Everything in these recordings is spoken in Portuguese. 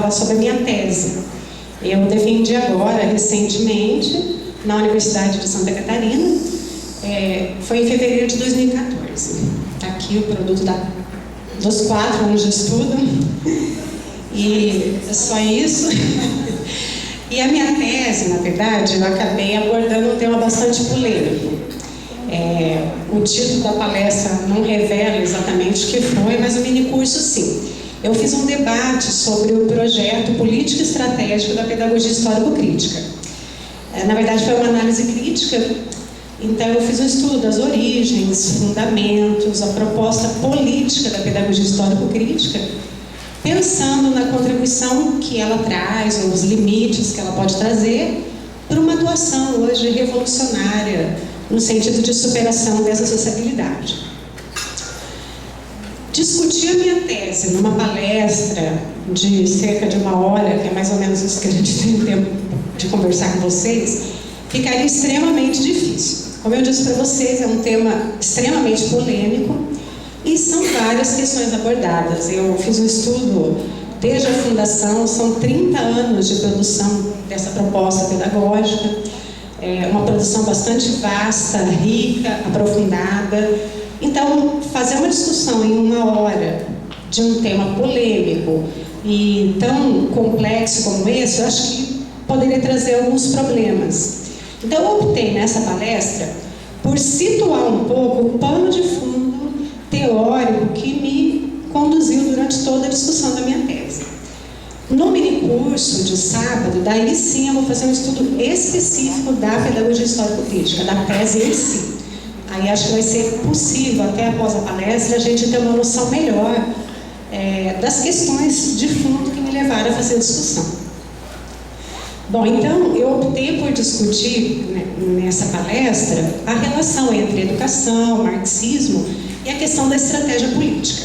fala sobre a minha tese. Eu defendi agora, recentemente, na Universidade de Santa Catarina, foi em fevereiro de 2014. Está aqui o produto dos 4 anos de estudo, e é só isso. E a minha tese, na verdade, eu acabei abordando um tema bastante polêmico. O título da palestra não revela exatamente o que foi, mas o minicurso sim. Eu fiz um debate sobre o projeto político estratégico da pedagogia histórico-crítica. Na verdade, foi uma análise crítica, então eu fiz um estudo das origens, fundamentos, a proposta política da pedagogia histórico-crítica, pensando na contribuição que ela traz, ou os limites que ela pode trazer, para uma atuação hoje revolucionária, no sentido de superação dessa sociabilidade. Discutir a minha tese numa palestra de cerca de 1 hora, que é mais ou menos isso que a gente tem tempo de conversar com vocês, ficaria extremamente difícil. Como eu disse para vocês, é um tema extremamente polêmico e são várias questões abordadas. Eu fiz um estudo desde a fundação, são 30 anos de produção dessa proposta pedagógica, uma produção bastante vasta, rica, aprofundada. Então, fazer uma discussão em 1 hora de um tema polêmico e tão complexo como esse, eu acho que poderia trazer alguns problemas. Então, eu optei nessa palestra por situar um pouco o pano de fundo teórico que me conduziu durante toda a discussão da minha tese. No minicurso de sábado, daí sim eu vou fazer um estudo específico da pedagogia histórico-crítica, da tese em si. Aí acho que vai ser possível, até após a palestra, a gente ter uma noção melhor das questões de fundo que me levaram a fazer a discussão. Bom, então eu optei por discutir, né, nessa palestra, a relação entre educação, marxismo e a questão da estratégia política.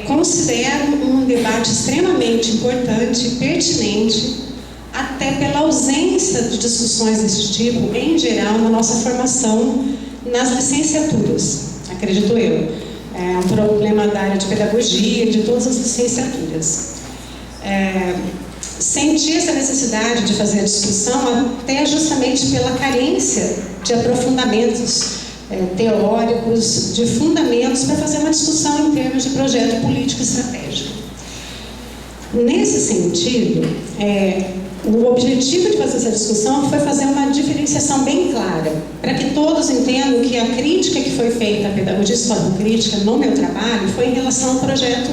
Considero um debate extremamente importante e pertinente, até pela ausência de discussões desse tipo, em geral, na nossa formação nas licenciaturas, acredito eu. É um problema da área de pedagogia, de todas as licenciaturas. Senti essa necessidade de fazer a discussão até justamente pela carência de aprofundamentos teóricos, de fundamentos para fazer uma discussão em termos de projeto político estratégico. Nesse sentido, o objetivo de fazer essa discussão foi fazer uma diferenciação bem clara, para que todos entendam que a crítica que foi feita à pedagogia histórico-crítica no meu trabalho foi em relação ao projeto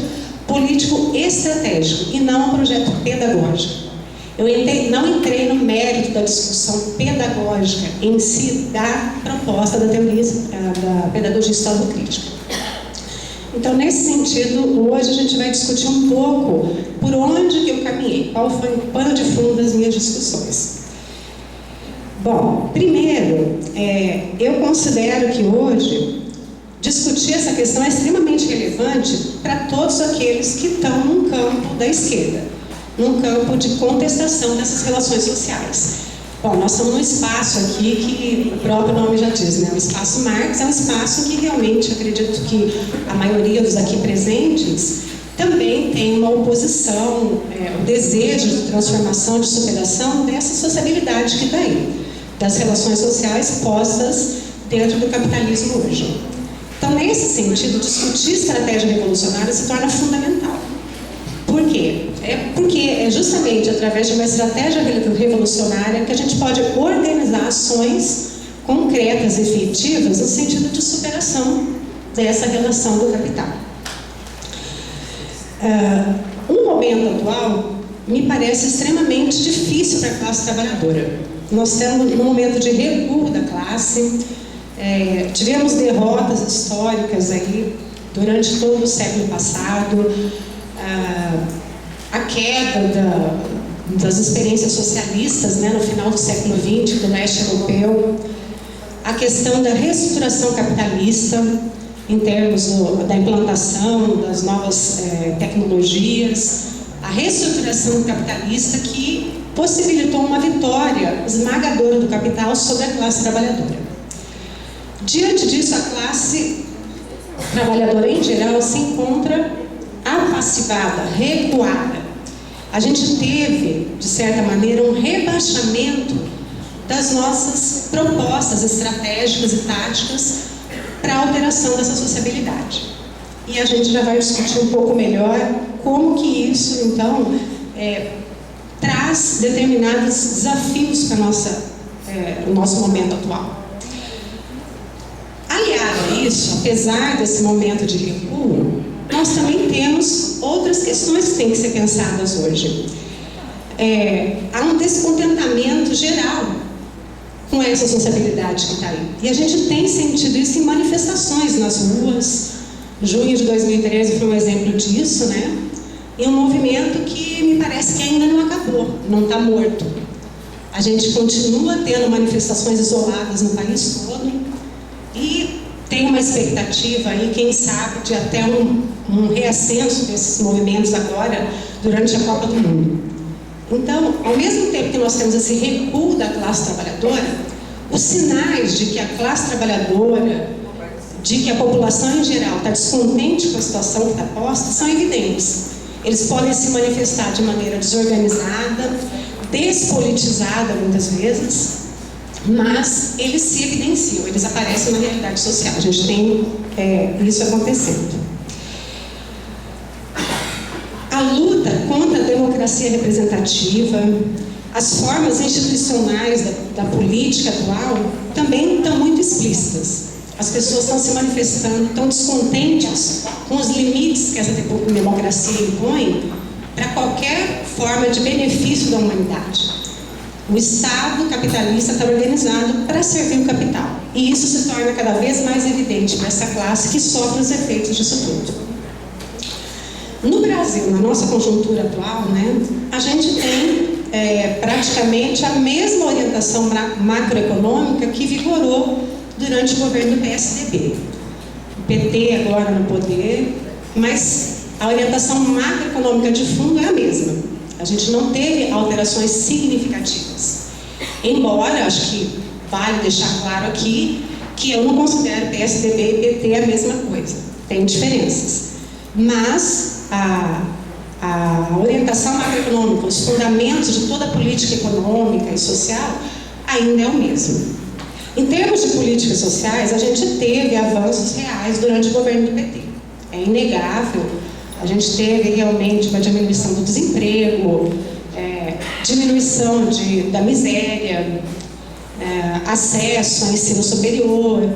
político estratégico e não ao projeto pedagógico. Eu não entrei no mérito da discussão pedagógica em si da proposta da teoria da pedagogia histórico-crítica. Então, nesse sentido, hoje a gente vai discutir um pouco por onde que eu caminhei, qual foi o pano de fundo das minhas discussões. Bom, primeiro, eu considero que hoje discutir essa questão é extremamente relevante para todos aqueles que estão num campo da esquerda, num campo de contestação dessas relações sociais. Bom, nós estamos num espaço aqui que o próprio nome já diz, né? O espaço Marx é um espaço que realmente acredito que a maioria dos aqui presentes também tem uma oposição, o desejo de transformação, de superação dessa sociabilidade que está aí, das relações sociais postas dentro do capitalismo hoje. Então, nesse sentido, discutir estratégia revolucionária se torna fundamental. Por quê? Porque é justamente através de uma estratégia revolucionária que a gente pode organizar ações concretas e efetivas no sentido de superação dessa relação do capital. Um momento atual me parece extremamente difícil para a classe trabalhadora. Nós estamos num momento de recuo da classe, tivemos derrotas históricas aí durante todo o século passado, a queda das experiências socialistas, né, no final do século XX, do leste europeu, a questão da reestruturação capitalista em termos da implantação das novas tecnologias, a reestruturação capitalista que possibilitou uma vitória esmagadora do capital sobre a classe trabalhadora. Diante disso, a classe trabalhadora em geral se encontra apassivada, recuada. a gente teve, de certa maneira, um rebaixamento das nossas propostas estratégicas e táticas para a alteração dessa sociabilidade. E a gente já vai discutir um pouco melhor como que isso, então, traz determinados desafios para o nosso momento atual. Aliado a isso, apesar desse momento de recuo, nós também temos outras questões que têm que ser pensadas hoje. Há um descontentamento geral com essa sociabilidade que está aí. E a gente tem sentido isso em manifestações nas ruas. Junho de 2013 foi um exemplo disso, né? E um movimento que me parece que ainda não acabou, não está morto. A gente continua tendo manifestações isoladas no país todo e tem uma expectativa aí, quem sabe, de até um reascenso desses movimentos agora durante a Copa do Mundo. Então, ao mesmo tempo que nós temos esse recuo da classe trabalhadora, os sinais de que a classe trabalhadora, de que a população em geral está descontente com a situação que está posta, são evidentes. Eles podem se manifestar de maneira desorganizada, despolitizada muitas vezes, mas eles se evidenciam, eles aparecem na realidade social. A gente tem isso acontecendo. A luta contra a democracia representativa, as formas institucionais da política atual também estão muito explícitas. As pessoas estão se manifestando, estão descontentes com os limites que essa democracia impõe para qualquer forma de benefício da humanidade. O Estado capitalista está organizado para servir o capital. E isso se torna cada vez mais evidente para essa classe que sofre os efeitos disso tudo. No Brasil, na nossa conjuntura atual, né, a gente tem praticamente a mesma orientação macroeconômica que vigorou durante o governo do PSDB. O PT agora no poder, mas a orientação macroeconômica de fundo é a mesma. A gente não teve alterações significativas. Embora, acho que vale deixar claro aqui, que eu não considero PSDB e PT a mesma coisa. Tem diferenças. Mas a orientação macroeconômica, os fundamentos de toda a política econômica e social, ainda é o mesmo. Em termos de políticas sociais, a gente teve avanços reais durante o governo do PT. É inegável. A gente teve realmente uma diminuição do desemprego, diminuição da miséria, acesso ao ensino superior.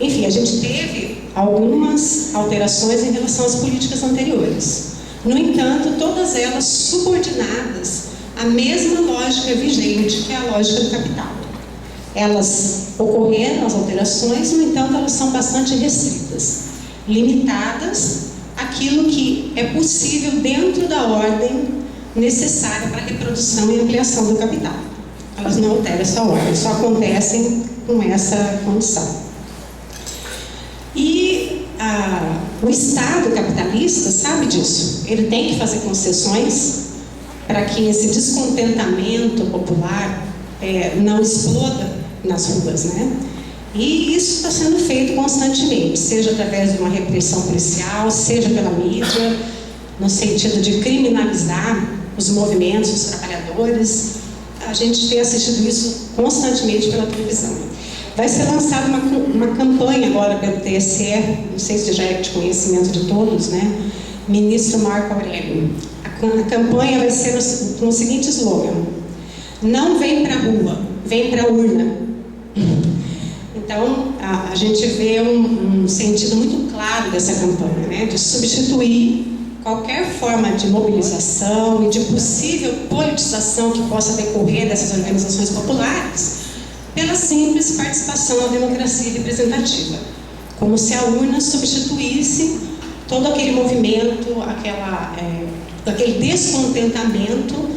Enfim, a gente teve algumas alterações em relação às políticas anteriores. No entanto, todas elas subordinadas à mesma lógica vigente, que é a lógica do capital. Elas ocorreram, as alterações, no entanto, elas são bastante restritas, limitadas àquilo que é possível dentro da ordem necessária para a reprodução e ampliação do capital. Elas não alteram essa ordem, só acontecem com essa condição. E o Estado capitalista sabe disso. Ele tem que fazer concessões para que esse descontentamento popular não exploda nas ruas, né? E isso está sendo feito constantemente, seja através de uma repressão policial, seja pela mídia, no sentido de criminalizar os movimentos dos trabalhadores. A gente tem assistido isso constantemente pela televisão. Vai ser lançada uma campanha agora pelo TSE, não sei se já é de conhecimento de todos, né? Ministro Marco Aurélio. A campanha vai ser com o seguinte slogan: não vem para a rua, vem para a urna. Então, a gente vê um sentido muito claro dessa campanha, né? De substituir qualquer forma de mobilização e de possível politização que possa decorrer dessas organizações populares pela simples participação na democracia representativa, como se a urna substituísse todo aquele movimento, aquele descontentamento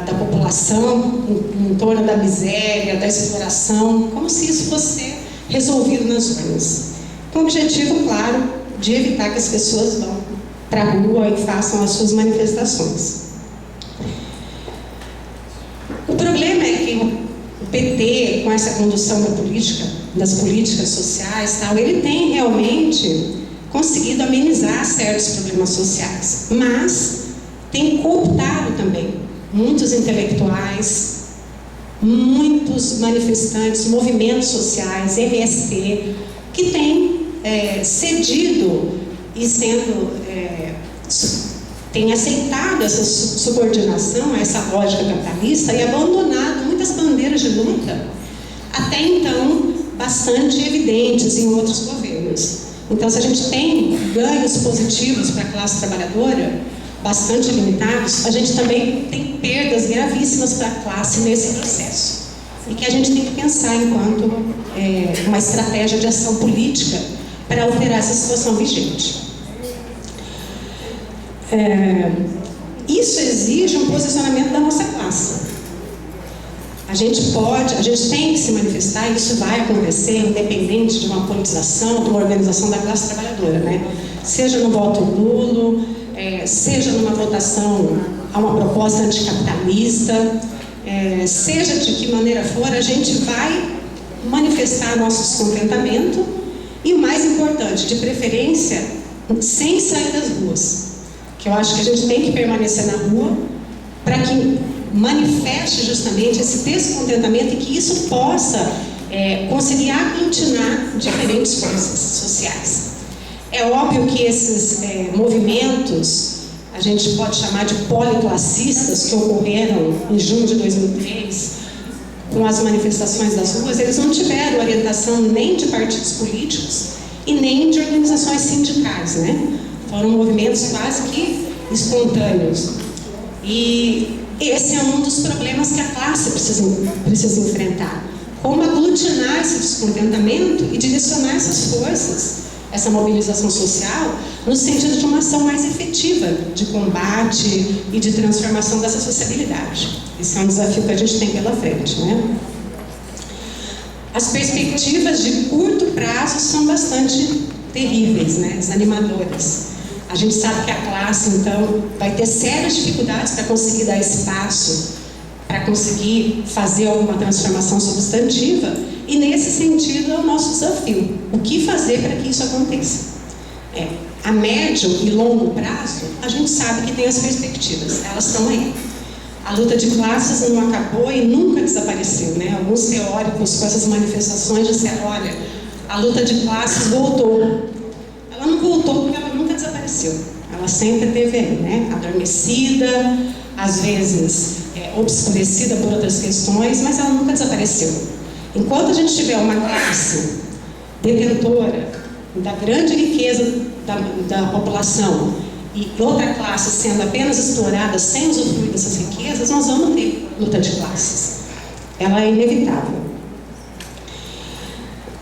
da população em torno da miséria, da exploração, como se isso fosse resolvido nas urnas, com o objetivo, claro, de evitar que as pessoas vão para a rua e façam as suas manifestações. O problema é que o PT, com essa condução das políticas sociais, ele tem realmente conseguido amenizar certos problemas sociais, mas tem cooptado também muitos intelectuais, muitos manifestantes, movimentos sociais, MST, que têm cedido e têm aceitado essa subordinação a essa lógica capitalista e abandonado muitas bandeiras de luta, até então bastante evidentes em outros governos. Então, se a gente tem ganhos positivos para a classe trabalhadora, bastante limitados, a gente também tem perdas gravíssimas para a classe nesse processo. E que a gente tem que pensar enquanto uma estratégia de ação política para alterar essa situação vigente. Isso exige um posicionamento da nossa classe. A gente tem que se manifestar, e isso vai acontecer independente de uma politização, de uma organização da classe trabalhadora, né? Seja no voto nulo, seja numa votação a uma proposta anticapitalista, seja de que maneira for, a gente vai manifestar nosso descontentamento e, o mais importante, de preferência, sem sair das ruas. Que eu acho que a gente tem que permanecer na rua para que manifeste justamente esse descontentamento e que isso possa conseguir aglutinar diferentes forças sociais. É óbvio que esses movimentos, a gente pode chamar de policlassistas, que ocorreram em junho de 2003, com as manifestações das ruas, eles não tiveram orientação nem de partidos políticos e nem de organizações sindicais, né? Foram movimentos quase que espontâneos. E esse é um dos problemas que a classe precisa enfrentar. Como aglutinar esse descontentamento e direcionar essas forças, essa mobilização social, no sentido de uma ação mais efetiva de combate e de transformação dessa sociabilidade. Esse é um desafio que a gente tem pela frente, né? As perspectivas de curto prazo são bastante terríveis, né? Desanimadoras. A gente sabe que a classe, então, vai ter sérias dificuldades para conseguir dar espaço, para conseguir fazer alguma transformação substantiva, e nesse sentido é o nosso desafio. O que fazer para que isso aconteça? A médio e longo prazo, a gente sabe que tem as perspectivas, elas estão aí. A luta de classes não acabou e nunca desapareceu, né? Alguns teóricos com essas manifestações disseram, olha, a luta de classes voltou. Ela não voltou porque ela nunca desapareceu. Ela sempre esteve aí, né? Adormecida, às vezes obscurecida por outras questões, mas ela nunca desapareceu. Enquanto a gente tiver uma classe detentora da grande riqueza da população e outra classe sendo apenas explorada sem usufruir dessas riquezas, nós vamos ter luta de classes. Ela é inevitável.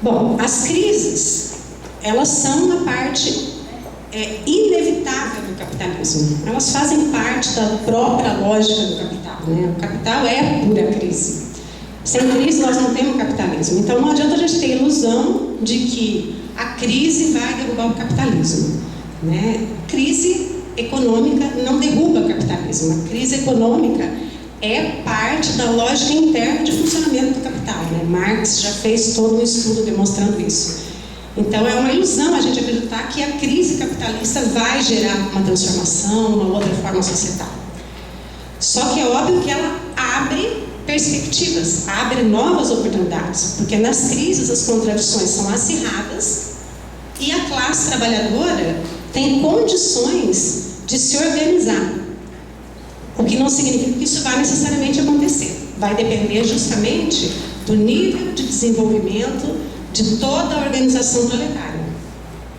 Bom, as crises, elas são uma parte inevitável do capitalismo. Elas fazem parte da própria lógica do capital, né? O capital é pura crise. Sem crise nós não temos capitalismo. Então não adianta a gente ter a ilusão de que a crise vai derrubar o capitalismo, né? Crise econômica não derruba o capitalismo. A crise econômica é parte da lógica interna de funcionamento do capital, né? Marx já fez todo um estudo demonstrando isso. Então é uma ilusão a gente acreditar que a crise capitalista vai gerar uma transformação, uma outra forma societal. Só que é óbvio que ela abre perspectivas, abre novas oportunidades, porque nas crises as contradições são acirradas e a classe trabalhadora tem condições de se organizar. O que não significa que isso vai necessariamente acontecer. Vai depender justamente do nível de desenvolvimento de toda a organização proletária,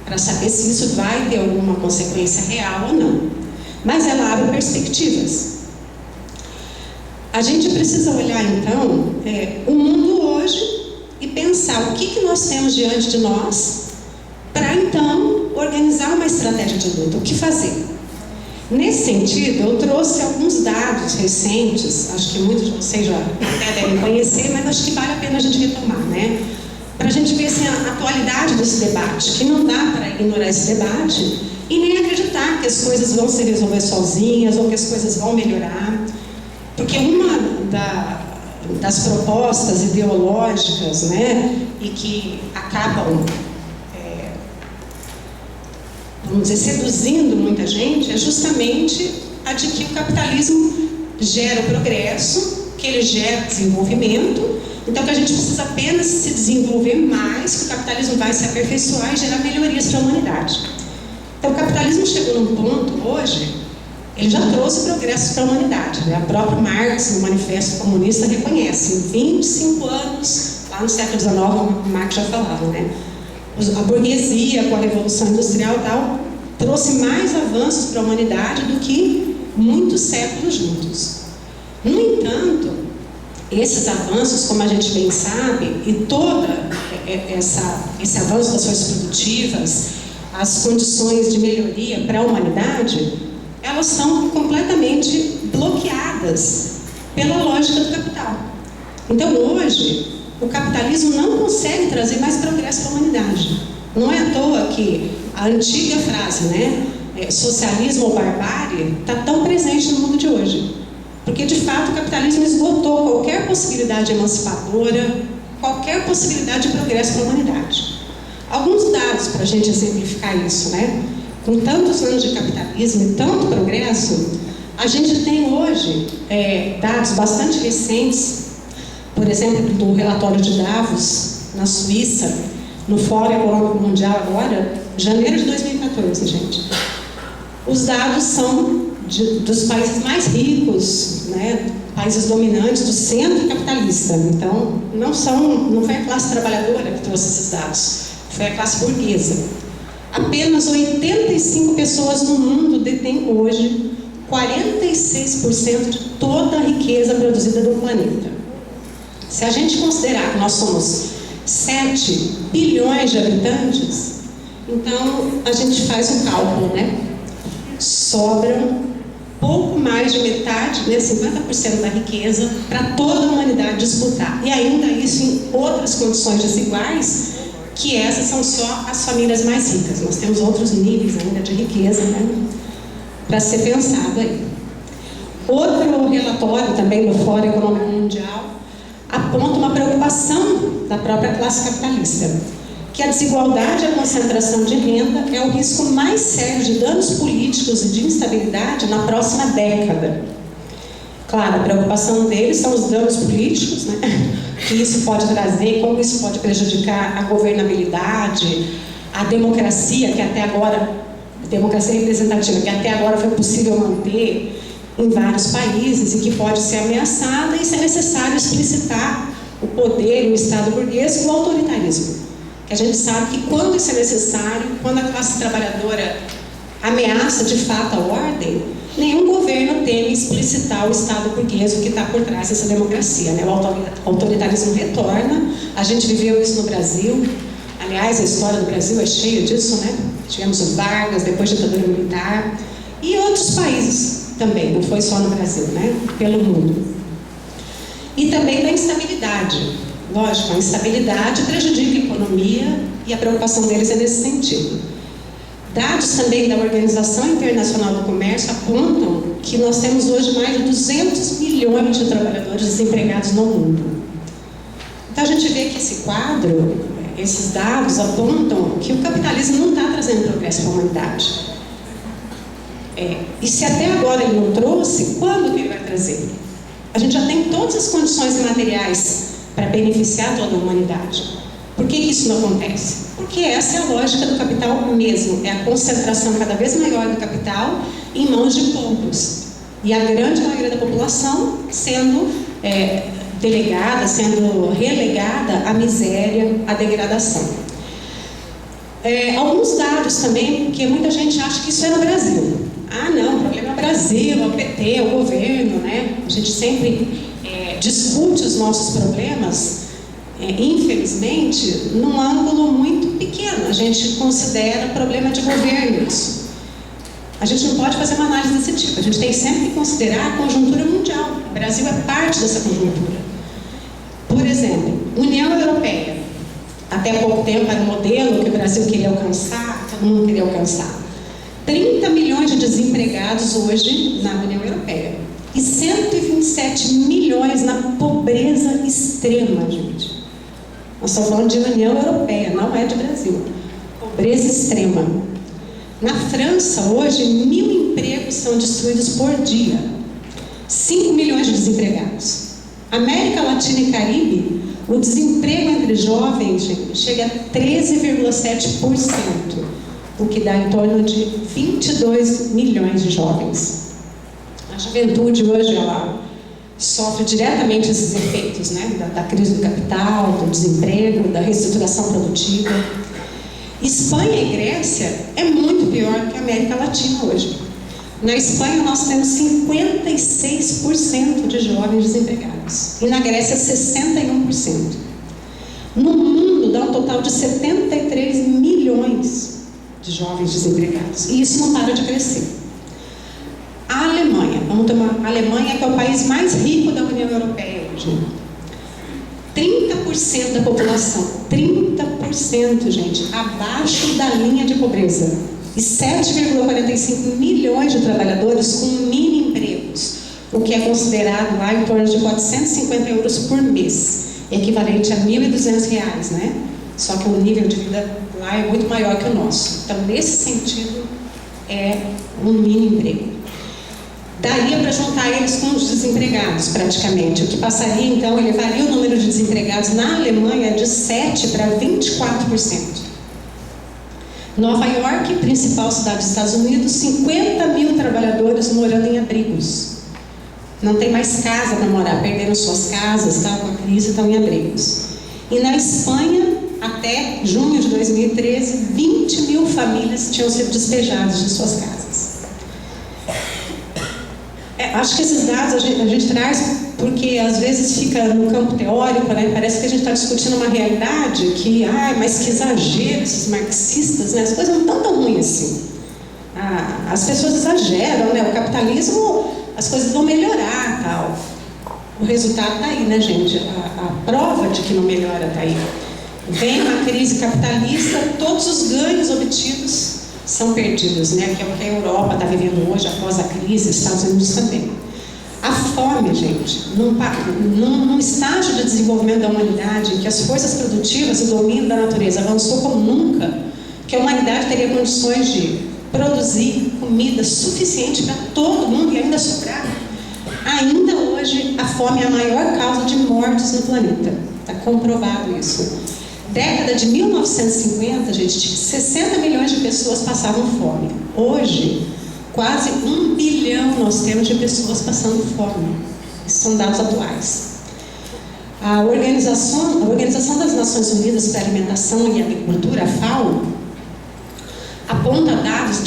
para saber se isso vai ter alguma consequência real ou não. Mas ela abre perspectivas. A gente precisa olhar, então, o mundo hoje e pensar o que nós temos diante de nós para, então, organizar uma estratégia de luta. O que fazer? Nesse sentido, eu trouxe alguns dados recentes, acho que muitos de vocês já até devem conhecer, mas acho que vale a pena a gente retomar, né? Para a gente ver assim, a atualidade desse debate, que não dá para ignorar esse debate e nem acreditar que as coisas vão se resolver sozinhas ou que as coisas vão melhorar. Porque uma das propostas ideológicas, né, e que acabam, vamos dizer, seduzindo muita gente, é justamente a de que o capitalismo gera o progresso, que ele gera desenvolvimento, então que a gente precisa apenas se desenvolver mais, que o capitalismo vai se aperfeiçoar e gerar melhorias para a humanidade. Então o capitalismo chegou num ponto hoje, ele já trouxe progressos para a humanidade, né? A própria Marx, no Manifesto Comunista, reconhece, em 25 anos, lá no século XIX, Marx já falava, né? A burguesia, com a Revolução Industrial e tal, trouxe mais avanços para a humanidade do que muitos séculos juntos. No entanto, esses avanços, como a gente bem sabe, e todo esse avanço das forças produtivas, as condições de melhoria para a humanidade, elas são completamente bloqueadas pela lógica do capital. Então, hoje, o capitalismo não consegue trazer mais progresso para a humanidade. Não é à toa que a antiga frase, né, socialismo ou barbárie, está tão presente no mundo de hoje. Porque, de fato, o capitalismo esgotou qualquer possibilidade emancipadora, qualquer possibilidade de progresso para a humanidade. Alguns dados para a gente exemplificar isso, né? Com tantos anos de capitalismo e tanto progresso, a gente tem hoje dados bastante recentes, por exemplo, do relatório de Davos, na Suíça, no Fórum Econômico Mundial agora, janeiro de 2014, gente. Os dados são dos países mais ricos, né, países dominantes do centro capitalista. Então, não foi a classe trabalhadora que trouxe esses dados, foi a classe burguesa. Apenas 85 pessoas no mundo detêm hoje 46% de toda a riqueza produzida no planeta. Se a gente considerar que nós somos 7 bilhões de habitantes, então a gente faz um cálculo, né? Sobram pouco mais de metade, né, 50% da riqueza para toda a humanidade disputar. E ainda isso em outras condições desiguais, que essas são só as famílias mais ricas. Nós temos outros níveis ainda de riqueza, né, para ser pensado aí. Outro relatório também do Fórum Econômico Mundial aponta uma preocupação da própria classe capitalista, que a desigualdade e a concentração de renda é o risco mais sério de danos políticos e de instabilidade na próxima década. Claro, a preocupação deles são os danos políticos, né, que isso pode trazer, como isso pode prejudicar a governabilidade, a democracia, que até agora, democracia representativa, que até agora foi possível manter em vários países e que pode ser ameaçada, e se é necessário explicitar o poder e o Estado burguês com o autoritarismo. Que a gente sabe que quando isso é necessário, quando a classe trabalhadora ameaça de fato a ordem, nenhum governo teme explicitar o Estado burguês, o que está por trás dessa democracia, né? O autoritarismo retorna, a gente viveu isso no Brasil, aliás, a história do Brasil é cheia disso, né? Tivemos o Vargas, depois a ditadura militar, e outros países também, não foi só no Brasil, né? Pelo mundo. E também da instabilidade. Lógico, a instabilidade prejudica a economia e a preocupação deles é nesse sentido. Dados também da Organização Internacional do Comércio apontam que nós temos hoje mais de 200 milhões de trabalhadores desempregados no mundo. Então a gente vê que esse quadro, esses dados apontam que o capitalismo não está trazendo progresso para a humanidade. E se até agora ele não trouxe, quando que ele vai trazer? A gente já tem todas as condições materiais para beneficiar toda a humanidade. Por que isso não acontece? Porque essa é a lógica do capital mesmo, é a concentração cada vez maior do capital em mãos de poucos. E a grande maioria da população sendo delegada, sendo relegada à miséria, à degradação. Alguns dados também, porque muita gente acha que isso é no Brasil. Ah, não, o problema é o Brasil, é o PT, é o governo, né? A gente sempre discute os nossos problemas, infelizmente, num ângulo muito pequeno. A gente considera problema de governo isso. A gente não pode fazer uma análise desse tipo. A gente tem sempre que considerar a conjuntura mundial. O Brasil é parte dessa conjuntura. Por exemplo, União Europeia. Até pouco tempo era um modelo que o Brasil queria alcançar, todo mundo queria alcançar. 30 milhões de desempregados hoje na União Europeia. E 127 milhões na pobreza extrema, gente. Nós estamos falando de União Europeia, não é de Brasil. Pobreza extrema. Na França, hoje, 1.000 empregos são destruídos por dia. 5 milhões de desempregados. América Latina e Caribe, o desemprego entre jovens, gente, chega a 13,7%, o que dá em torno de 22 milhões de jovens. A juventude hoje, ela sofre diretamente esses efeitos, né? Da crise do capital, do desemprego, da reestruturação produtiva. Espanha e Grécia é muito pior que a América Latina hoje. Na Espanha nós temos 56% de jovens desempregados e na Grécia 61%. No mundo dá um total de 73 milhões de jovens desempregados e isso não para de crescer. A Alemanha, a Alemanha que é o país mais rico da União Europeia hoje. 30% da população, 30%, gente, abaixo da linha de pobreza. E 7,45 milhões de trabalhadores com mini empregos, o que é considerado lá em torno de 450 euros por mês, equivalente a R$ 1.200, né? Só que o nível de vida lá é muito maior que o nosso. Então, nesse sentido, é um mini emprego. Daria para juntar eles com os desempregados, praticamente, o que passaria, então, elevaria o número de desempregados na Alemanha de 7% para 24%. Nova York, principal cidade dos Estados Unidos, 50 mil trabalhadores morando em abrigos. Não tem mais casa para morar, perderam suas casas, tá? Com a crise, estão em abrigos. E na Espanha, até junho de 2013, 20 mil famílias tinham sido despejadas de suas casas. Acho que esses dados a gente traz porque às vezes fica no campo teórico, né? Parece que a gente está discutindo uma realidade que, mas que exagero, esses marxistas, né? As coisas não estão tão ruins assim. As pessoas exageram, né? O capitalismo, as coisas vão melhorar, tal. O resultado está aí, né, gente? A prova de que não melhora está aí. Vem uma crise capitalista, todos os ganhos obtidos são perdidos, né? Que é o que a Europa está vivendo hoje após a crise, os Estados Unidos também. A fome, gente, num estágio de desenvolvimento da humanidade, que as forças produtivas e o domínio da natureza avançou como nunca, que a humanidade teria condições de produzir comida suficiente para todo mundo e ainda sobrar. Ainda hoje, a fome é a maior causa de mortes no planeta. Está comprovado isso. Década de 1950, gente, 60 milhões de pessoas passavam fome. Hoje, quase 1 bilhão nós temos de pessoas passando fome. Esses são dados atuais. A Organização das Nações Unidas para a Alimentação e Agricultura, a FAO, aponta dados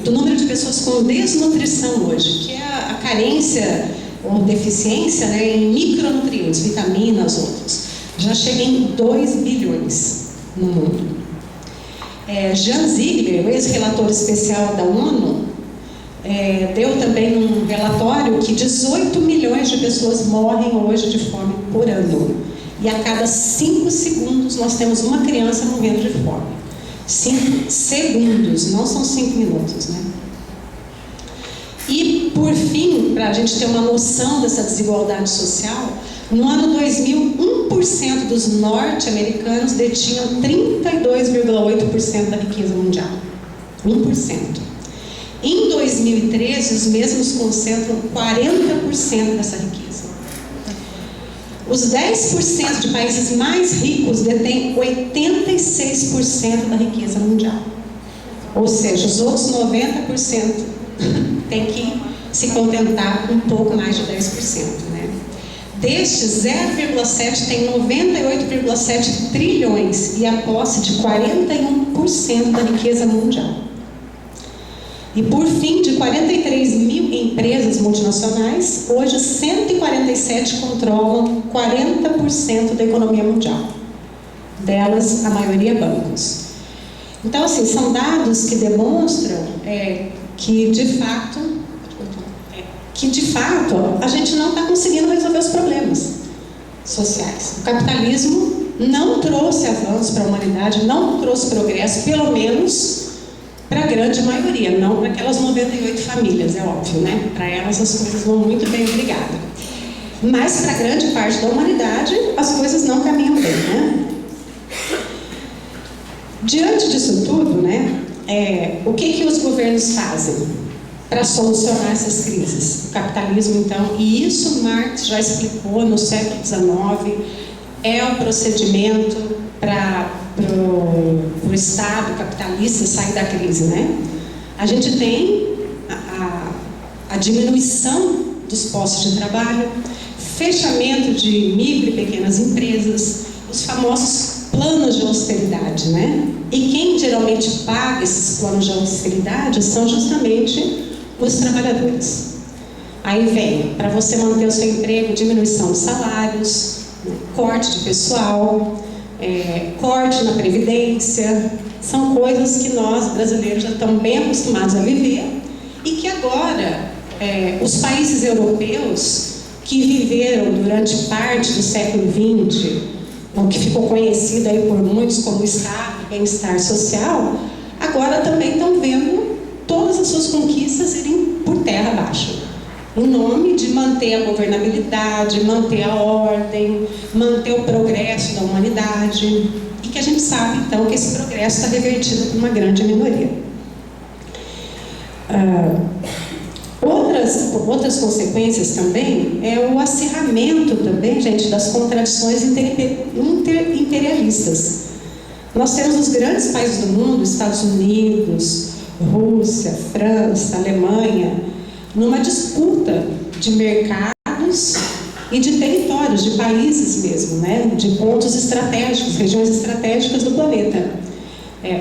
do número de pessoas com desnutrição hoje, que é a carência ou deficiência, né, em micronutrientes, vitaminas, outros. Já chega em 2 bilhões no mundo. Jan Ziegler, o ex-relator especial da ONU, deu também um relatório que 18 milhões de pessoas morrem hoje de fome por ano. E a cada 5 segundos nós temos uma criança morrendo de fome. 5 segundos, não são 5 minutos, né? E, por fim, para a gente ter uma noção dessa desigualdade social, no ano 2000, 1% dos norte-americanos detinham 32,8% da riqueza mundial. 1%. Em 2013, os mesmos concentram 40% dessa riqueza. Os 10% de países mais ricos detêm 86% da riqueza mundial. Ou seja, os outros 90% têm que se contentar com um pouco mais de 10%, né? Destes, 0,7 tem 98,7 trilhões e a posse de 41% da riqueza mundial. E por fim, de 43 mil empresas multinacionais, hoje 147 controlam 40% da economia mundial. Delas, a maioria bancos. Então, assim, são dados que demonstram que, de fato, a gente não está conseguindo resolver os problemas sociais. O capitalismo não trouxe avanço para a humanidade, não trouxe progresso, pelo menos para a grande maioria, não para aquelas 98 famílias, é óbvio, né? Para elas as coisas vão muito bem, obrigada. Mas para a grande parte da humanidade, as coisas não caminham bem, né? Diante disso tudo, né? o que os governos fazem para solucionar essas crises? O capitalismo, então, e isso Marx já explicou no século XIX, é o procedimento para o Estado capitalista sair da crise, né? A gente tem a diminuição dos postos de trabalho, fechamento de micro e pequenas empresas, os famosos planos de austeridade, né? E quem geralmente paga esses planos de austeridade são justamente os trabalhadores. Aí vem, para você manter o seu emprego, diminuição de salários, corte de pessoal, corte na previdência, são coisas que nós brasileiros já estamos bem acostumados a viver e que agora os países europeus que viveram durante parte do século XX, o que ficou conhecido aí por muitos como Estado, bem-estar social, agora também estão vendo todas as suas conquistas irem por terra abaixo, em nome de manter a governabilidade, manter a ordem, manter o progresso da humanidade, e que a gente sabe, então, que esse progresso está revertido por uma grande minoria. Outras consequências também é o acirramento também, gente, das contradições interimperialistas. Nós temos os grandes países do mundo, Estados Unidos, Rússia, França, Alemanha, numa disputa de mercados e de territórios, de países mesmo, né? De pontos estratégicos, regiões estratégicas do planeta.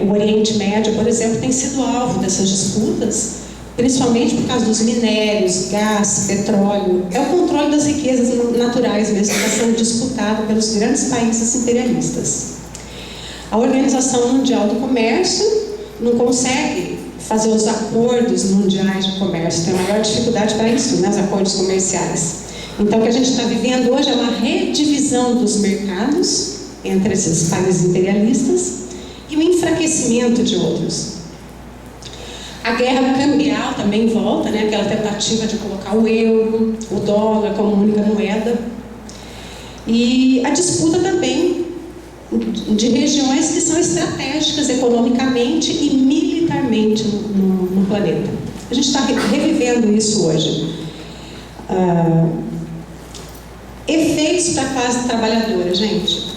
O Oriente Médio, por exemplo, tem sido alvo dessas disputas, principalmente por causa dos minérios, gás, petróleo. É o controle das riquezas naturais mesmo que está sendo disputado pelos grandes países imperialistas. A Organização Mundial do Comércio não consegue fazer os acordos mundiais de comércio, tem a maior dificuldade para isso, né, os acordos comerciais. Então, o que a gente está vivendo hoje é uma redivisão dos mercados entre esses países imperialistas e o enfraquecimento de outros. A guerra cambial também volta, né, aquela tentativa de colocar o euro, o dólar como única moeda. E a disputa também de regiões que são estratégicas economicamente e militarmente no planeta. A gente está revivendo isso hoje. Efeitos para a classe trabalhadora, gente.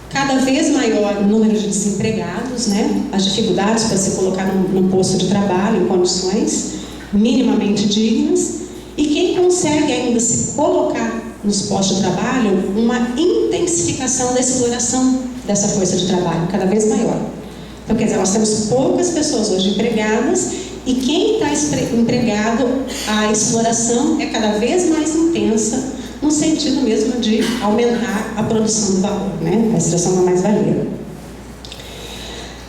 Cada vez maior o número de desempregados, né? As dificuldades para se colocar num posto de trabalho, em condições minimamente dignas. E quem consegue ainda se colocar nos postos de trabalho, uma intensificação da exploração dessa força de trabalho, cada vez maior. Então, quer dizer, nós temos poucas pessoas hoje empregadas e quem está empregado, a exploração é cada vez mais intensa, no sentido mesmo de aumentar a produção do valor, né? A extração da mais-valia.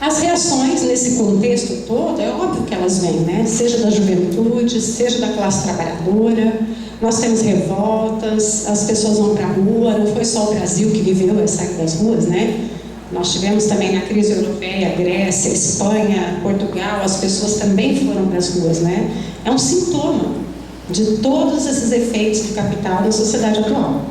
As reações nesse contexto todo, é óbvio que elas vêm, né? Seja da juventude, seja da classe trabalhadora. Nós temos revoltas, as pessoas vão para a rua, não foi só o Brasil que viveu essa saída das ruas, né? Nós tivemos também na crise europeia, Grécia, Espanha, Portugal, as pessoas também foram para as ruas, né? É um sintoma de todos esses efeitos do capital na sociedade atual.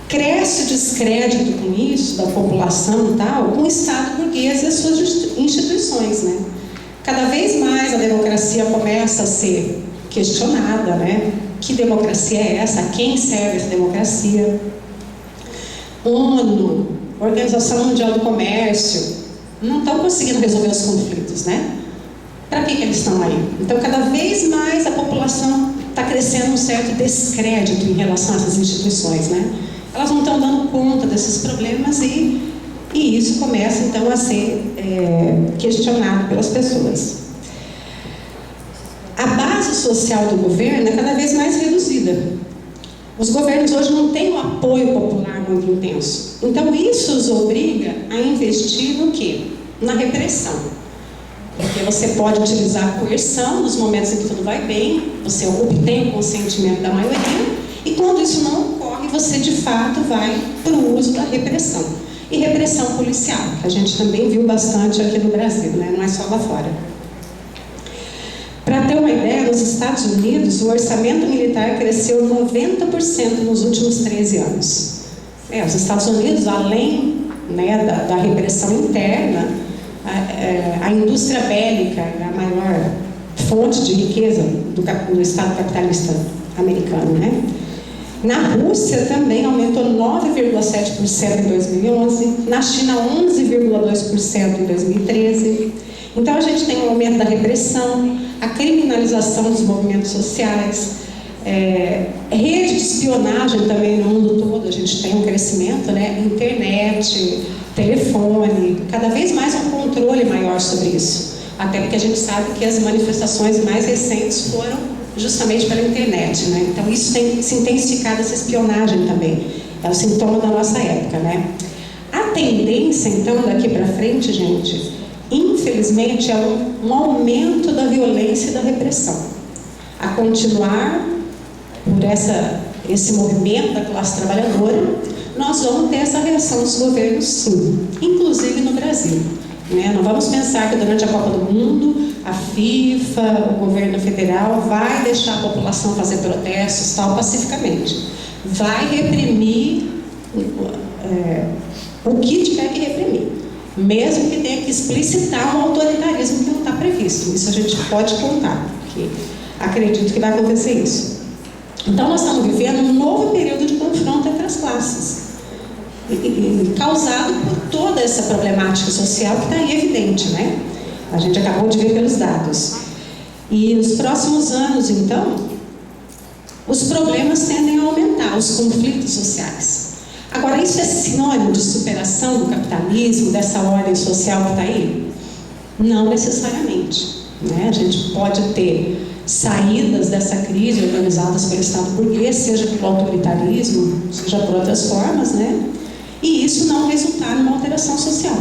Cresce o descrédito com isso, da população e tal, com o Estado burguês e as suas instituições, né? Cada vez mais a democracia começa a ser questionada, né? Que democracia é essa? A quem serve essa democracia? ONU, Organização Mundial do Comércio, não estão conseguindo resolver os conflitos, né? Para que eles estão aí? Então, cada vez mais a população está crescendo um certo descrédito em relação a essas instituições, né? Elas não estão dando conta desses problemas e isso começa, então, a ser questionado pelas pessoas. A base social do governo é cada vez mais reduzida. Os governos hoje não têm um apoio popular muito intenso. Então, isso os obriga a investir no quê? Na repressão. Porque você pode utilizar a coerção nos momentos em que tudo vai bem, você obtém o consentimento da maioria, e quando isso não ocorre, você de fato vai para o uso da repressão. E repressão policial, que a gente também viu bastante aqui no Brasil, né? Não é só lá fora. Para ter uma ideia, nos Estados Unidos, o orçamento militar cresceu 90% nos últimos 13 anos. Os Estados Unidos, além, né, da repressão interna, a indústria bélica é a maior fonte de riqueza do Estado capitalista americano, né? Na Rússia também aumentou 9,7% em 2011, na China 11,2% em 2013. Então a gente tem um aumento da repressão, a criminalização dos movimentos sociais, rede de espionagem também no mundo todo, a gente tem um crescimento, né? Internet, telefone, cada vez mais um controle maior sobre isso. Até porque a gente sabe que as manifestações mais recentes foram justamente pela internet, né? Então isso tem se intensificado, essa espionagem também. É o sintoma da nossa época, né? A tendência, então, daqui para frente, gente, infelizmente, é um aumento da violência e da repressão. A continuar por esse movimento da classe trabalhadora, nós vamos ter essa reação dos governos, sim, inclusive no Brasil. Né? Não vamos pensar que durante a Copa do Mundo, a FIFA, o governo federal vai deixar a população fazer protestos tal pacificamente. Vai reprimir o que tiver que reprimir, mesmo que tenha que explicitar um autoritarismo que não está previsto. Isso a gente pode contar, porque acredito que vai acontecer isso. Então nós estamos vivendo um novo período de confronto entre as classes, causado por toda essa problemática social que está aí evidente, né? A gente acabou de ver pelos dados. E nos próximos anos, então, os problemas tendem a aumentar, os conflitos sociais. Agora, isso é sinônimo de superação do capitalismo, dessa ordem social que está aí? Não necessariamente, né? A gente pode ter saídas dessa crise organizadas pelo Estado burguês, seja pelo autoritarismo, seja por outras formas, né? E isso não resultar numa alteração social.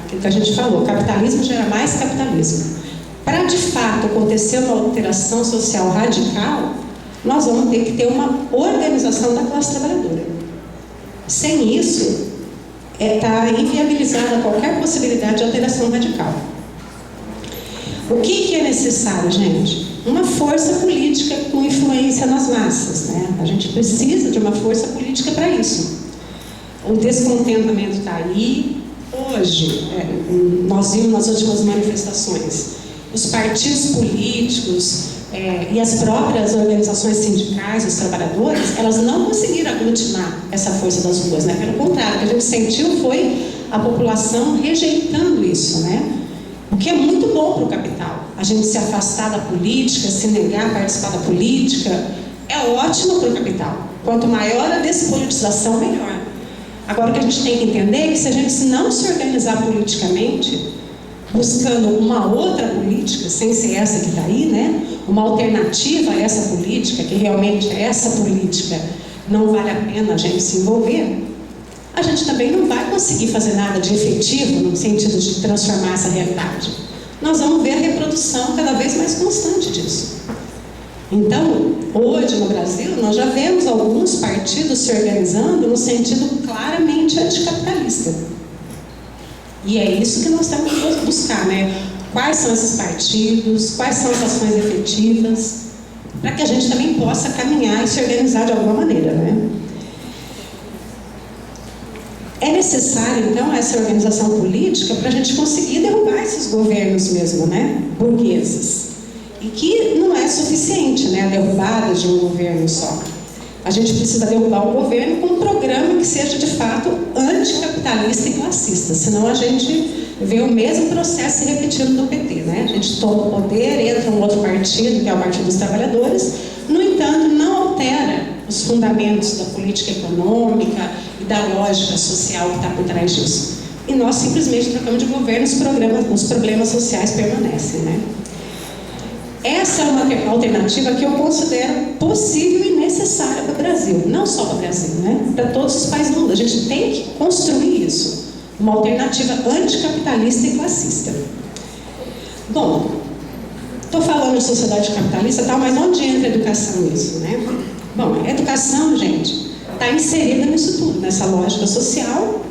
Aquilo que a gente falou, capitalismo gera mais capitalismo. Para de fato acontecer uma alteração social radical, nós vamos ter que ter uma organização da classe trabalhadora. Sem isso, está inviabilizada qualquer possibilidade de alteração radical. O que é necessário, gente? Uma força política com influência nas massas, né? A gente precisa de uma força política para isso. O descontentamento está aí. Hoje, nós vimos nas últimas manifestações, os partidos políticos e as próprias organizações sindicais, os trabalhadores, elas não conseguiram aglutinar essa força das ruas, né? Pelo contrário, o que a gente sentiu foi a população rejeitando isso, né? O que é muito bom para o capital. A gente se afastar da política, se negar a participar da política, é ótimo para o capital. Quanto maior a despolitização, melhor. Agora, o que a gente tem que entender é que se a gente não se organizar politicamente, buscando uma outra política, sem ser essa que está aí, né? Uma alternativa a essa política, que realmente essa política não vale a pena a gente se envolver, a gente também não vai conseguir fazer nada de efetivo no sentido de transformar essa realidade. Nós vamos ver a reprodução cada vez mais constante disso. Então, hoje no Brasil, nós já vemos alguns partidos se organizando no sentido claramente anticapitalista. E é isso que nós temos que buscar, né? Quais são esses partidos, quais são as ações efetivas, para que a gente também possa caminhar e se organizar de alguma maneira, né? É necessário, então, essa organização política para a gente conseguir derrubar esses governos mesmo, né? Burgueses. E que não é suficiente, né? A derrubada de um governo só. A gente precisa derrubar um governo com um programa que seja, de fato, anticapitalista e classista. Senão a gente vê o mesmo processo se repetindo do PT, né? A gente toma o poder, entra um outro partido, que é o Partido dos Trabalhadores. No entanto, não altera os fundamentos da política econômica e da lógica social que está por trás disso. E nós simplesmente trocamos de governo, os problemas sociais permanecem, né? Essa é uma alternativa que eu considero possível e necessária para o Brasil. Não só para o Brasil, né? Para todos os países do mundo. A gente tem que construir isso. Uma alternativa anticapitalista e classista. Bom, estou falando de sociedade capitalista, tal, mas onde entra a educação nisso, né? Bom, a educação, gente, está inserida nisso tudo, nessa lógica social.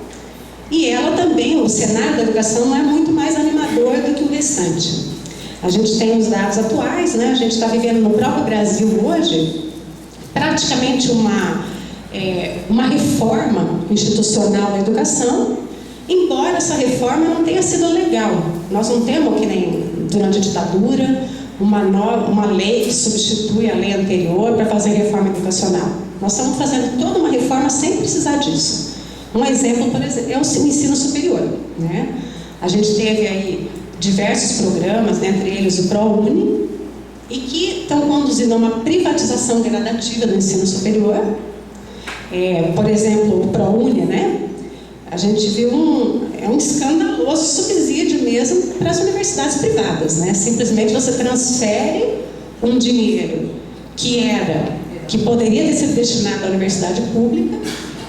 E ela também, o cenário da educação não é muito mais animador do que o restante. A gente tem os dados atuais, né? A gente está vivendo no próprio Brasil hoje praticamente uma reforma institucional da educação embora essa reforma não tenha sido legal. Nós não temos, que nem durante a ditadura, uma lei que substitui a lei anterior para fazer reforma educacional. Nós estamos fazendo toda uma reforma sem precisar disso. Um exemplo, por exemplo, é o ensino superior, né? A gente teve aí diversos programas, entre eles o ProUni, e que estão conduzindo a uma privatização gradativa do ensino superior. Por exemplo, o ProUni, né? A gente viu um escandaloso subsídio mesmo para as universidades privadas, né? Simplesmente você transfere um dinheiro que poderia ter sido destinado à universidade pública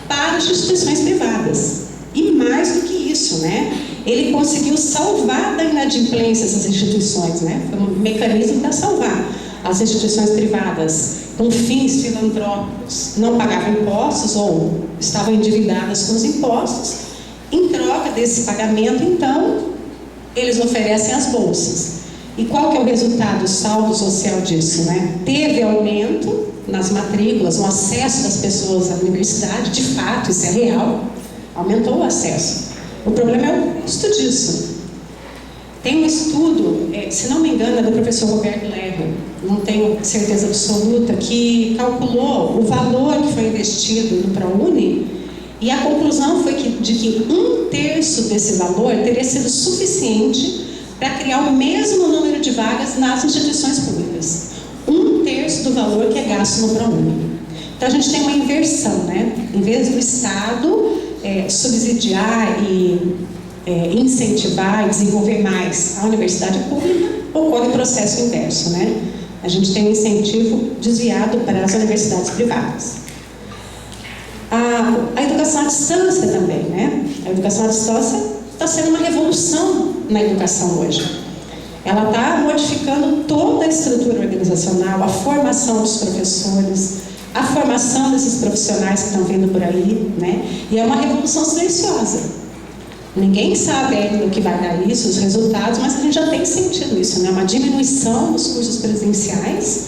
para as instituições privadas. E mais do que isso, né? Ele conseguiu salvar da inadimplência essas instituições, né? Foi um mecanismo para salvar as instituições privadas com fins filantrópicos, não pagavam impostos ou estavam endividadas com os impostos. Em troca desse pagamento, então, eles oferecem as bolsas. E qual que é o resultado, o saldo social disso, né? Teve aumento nas matrículas, o acesso das pessoas à universidade, de fato, isso é real, aumentou o acesso. O problema é o custo disso. Tem um estudo, se não me engano, é do professor Roberto Lerner, não tenho certeza absoluta, que calculou o valor que foi investido no ProUni, e a conclusão foi de que 1/3 desse valor teria sido suficiente para criar o mesmo número de vagas nas instituições públicas. 1/3 do valor que é gasto no ProUni. Então a gente tem uma inversão, né? Em vez do Estado subsidiar e incentivar e desenvolver mais a universidade pública, ocorre o processo inverso, né? A gente tem um incentivo desviado para as universidades privadas. A educação à distância também, né? A educação à distância está sendo uma revolução na educação hoje. Ela está modificando toda a estrutura organizacional, a formação dos professores, a formação desses profissionais que estão vindo por aí, né? E é uma revolução silenciosa. Ninguém sabe ainda o que vai dar isso, os resultados, mas a gente já tem sentido isso, né? Uma diminuição dos cursos presenciais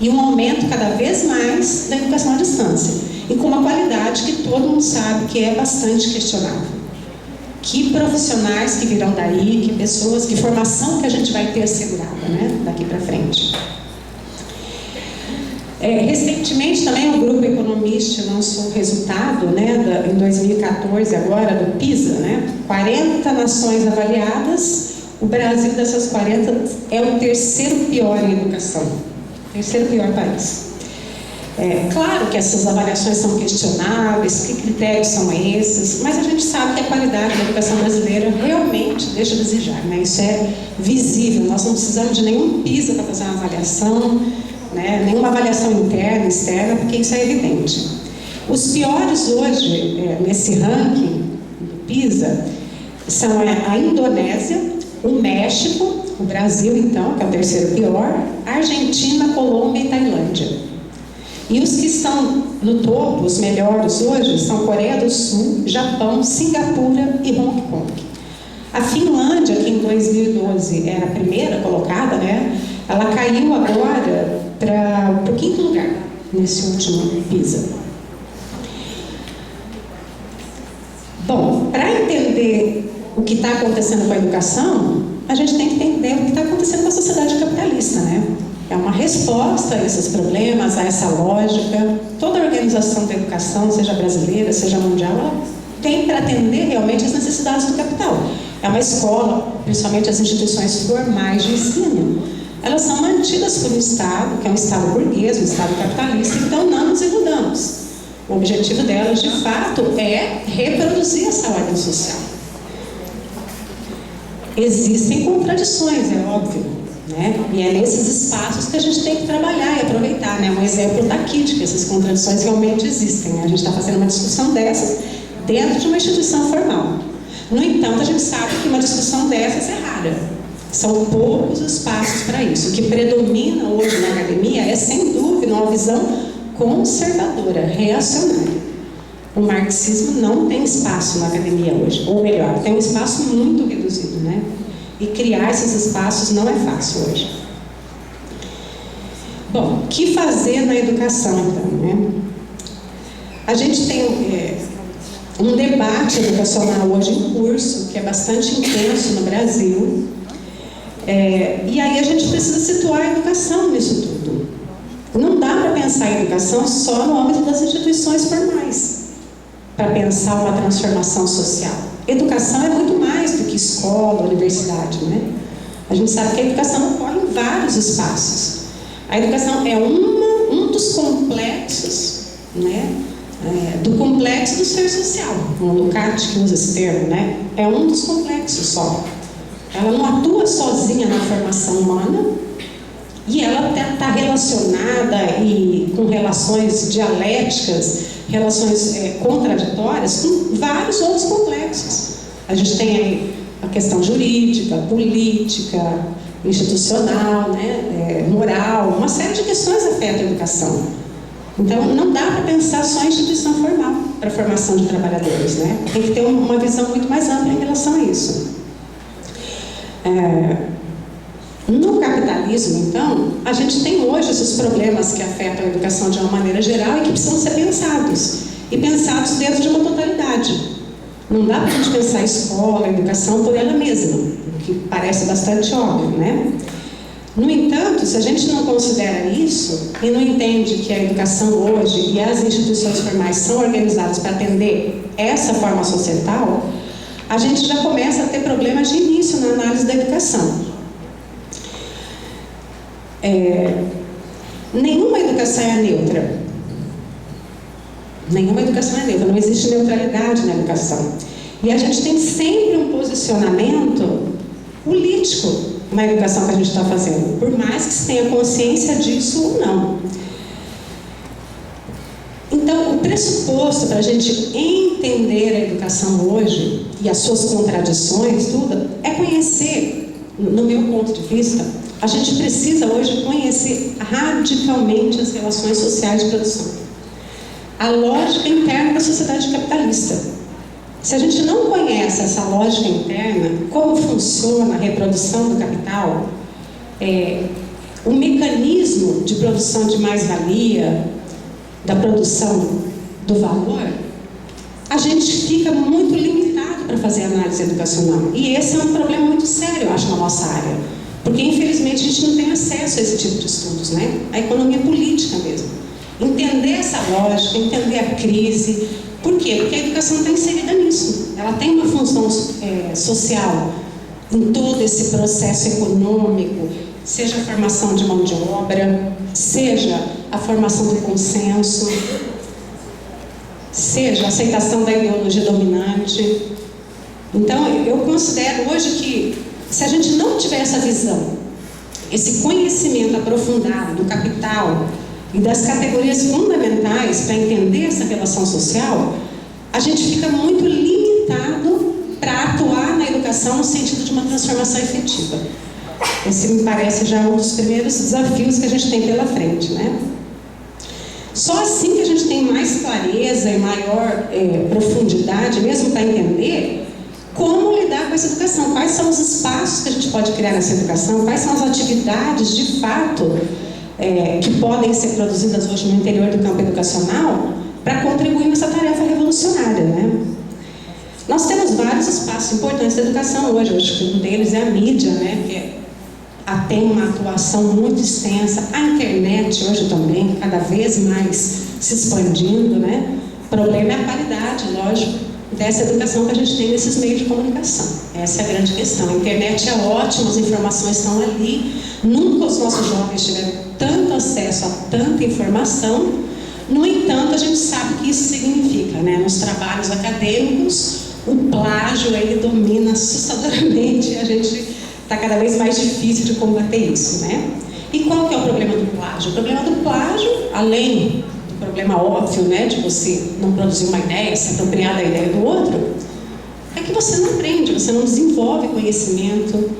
e um aumento cada vez mais da educação à distância. E com uma qualidade que todo mundo sabe que é bastante questionável. Que profissionais que virão daí, que pessoas, que formação que a gente vai ter assegurada, né? Daqui para frente. Recentemente também o Grupo Economist lançou o resultado, né, em 2014 agora, do PISA, né? 40 nações avaliadas, o Brasil dessas 40 é o terceiro pior em educação, terceiro pior país. Claro que essas avaliações são questionáveis, que critérios são esses, mas a gente sabe que a qualidade da educação brasileira realmente deixa a desejar, né? Isso é visível, nós não precisamos de nenhum PISA para fazer uma avaliação, né? Nenhuma avaliação interna, externa, porque isso é evidente. Os piores hoje, nesse ranking do PISA, são a Indonésia, o México, o Brasil, então, que é o terceiro pior, a Argentina, Colômbia e Tailândia. E os que estão no topo, os melhores hoje, são Coreia do Sul, Japão, Singapura e Hong Kong. A Finlândia, que em 2012 era a primeira colocada, né? Ela caiu agora para o 5º lugar nesse último PISA. Bom, para entender o que está acontecendo com a educação, a gente tem que entender o que está acontecendo com a sociedade capitalista, né? É uma resposta a esses problemas, a essa lógica. Toda a organização da educação, seja brasileira, seja mundial, ela tem para atender realmente as necessidades do capital. É uma escola, principalmente as instituições formais de ensino, elas são mantidas por um Estado, que é um Estado burguês, um Estado capitalista, então não nos iludamos. O objetivo delas, de fato, é reproduzir essa ordem social. Existem contradições, é óbvio, né? E é nesses espaços que a gente tem que trabalhar e aproveitar, né? Um exemplo daqui de que essas contradições realmente existem, né? A gente está fazendo uma discussão dessas dentro de uma instituição formal. No entanto, a gente sabe que uma discussão dessas é rara. São poucos espaços para isso. O que predomina hoje na academia é, sem dúvida, uma visão conservadora, reacionária. O marxismo não tem espaço na academia hoje, ou melhor, tem um espaço muito reduzido, né? E criar esses espaços não é fácil hoje. Bom, o que fazer na educação, então, né? A gente tem um debate educacional hoje em curso, que é bastante intenso no Brasil, e aí a gente precisa situar a educação nisso tudo. Não dá para pensar a educação só no âmbito das instituições formais, para pensar uma transformação social. Educação é muito mais do que escola, universidade, né? A gente sabe que a educação ocorre em vários espaços. A educação é um dos complexos, né? Do complexo do ser social. O Lukács que usa esse termo, né? É um dos complexos só. Ela não atua sozinha na formação humana e ela está relacionada e com relações dialéticas, relações contraditórias com vários outros complexos. A gente tem aí a questão jurídica, política, institucional, né? Moral, uma série de questões afetam a educação. Então, não dá para pensar só em instituição formal para a formação de trabalhadores, né? Tem que ter uma visão muito mais ampla em relação a isso. No capitalismo, então, a gente tem hoje esses problemas que afetam a educação de uma maneira geral e que precisam ser pensados. E pensados dentro de uma totalidade. Não dá para a gente pensar a escola, a educação por ela mesma, o que parece bastante óbvio, né? No entanto, se a gente não considera isso e não entende que a educação hoje e as instituições formais são organizadas para atender essa forma societal, a gente já começa a ter problemas de início na análise da educação. Nenhuma educação é neutra. Nenhuma educação é neutra, não existe neutralidade na educação. E a gente tem sempre um posicionamento político na educação que a gente está fazendo, por mais que se tenha consciência disso ou não. Então, o pressuposto para a gente entender a educação hoje e as suas contradições, tudo, é conhecer, no meu ponto de vista, a gente precisa hoje conhecer radicalmente as relações sociais de produção. A lógica interna da sociedade capitalista. Se a gente não conhece essa lógica interna, como funciona a reprodução do capital, o mecanismo de produção de mais-valia, da produção do valor, a gente fica muito limitado para fazer análise educacional. E esse é um problema muito sério, eu acho, na nossa área. Porque, infelizmente, a gente não tem acesso a esse tipo de estudos, né? A economia política mesmo. Entender essa lógica, entender a crise. Por quê? Porque a educação está inserida nisso. Ela tem uma função social em todo esse processo econômico, seja a formação de mão de obra, seja a formação do consenso, seja a aceitação da ideologia dominante. Então, eu considero hoje que, se a gente não tiver essa visão, esse conhecimento aprofundado do capital e das categorias fundamentais para entender essa relação social, a gente fica muito limitado para atuar na educação no sentido de uma transformação efetiva. Esse me parece já um dos primeiros desafios que a gente tem pela frente, né? Só assim que a gente tem mais clareza e maior profundidade, mesmo para entender como lidar com essa educação, quais são os espaços que a gente pode criar nessa educação, quais são as atividades de fato que podem ser produzidas hoje no interior do campo educacional para contribuir nessa tarefa revolucionária, né? Nós temos vários espaços importantes da educação hoje, acho que um deles é a mídia, né? Que tem uma atuação muito extensa, a internet hoje também, cada vez mais se expandindo, né? O problema é a qualidade, lógico, dessa educação que a gente tem nesses meios de comunicação. Essa é a grande questão. A internet é ótima, as informações estão ali. Nunca os nossos jovens tiveram tanto acesso a tanta informação. No entanto, a gente sabe o que isso significa, né? Nos trabalhos acadêmicos, o plágio ele domina assustadoramente e a gente está cada vez mais difícil de combater isso, né? E qual que é o problema do plágio? O problema do plágio, além do problema óbvio, né, de você não produzir uma ideia, se apropriar da ideia do outro, é que você não aprende, você não desenvolve conhecimento,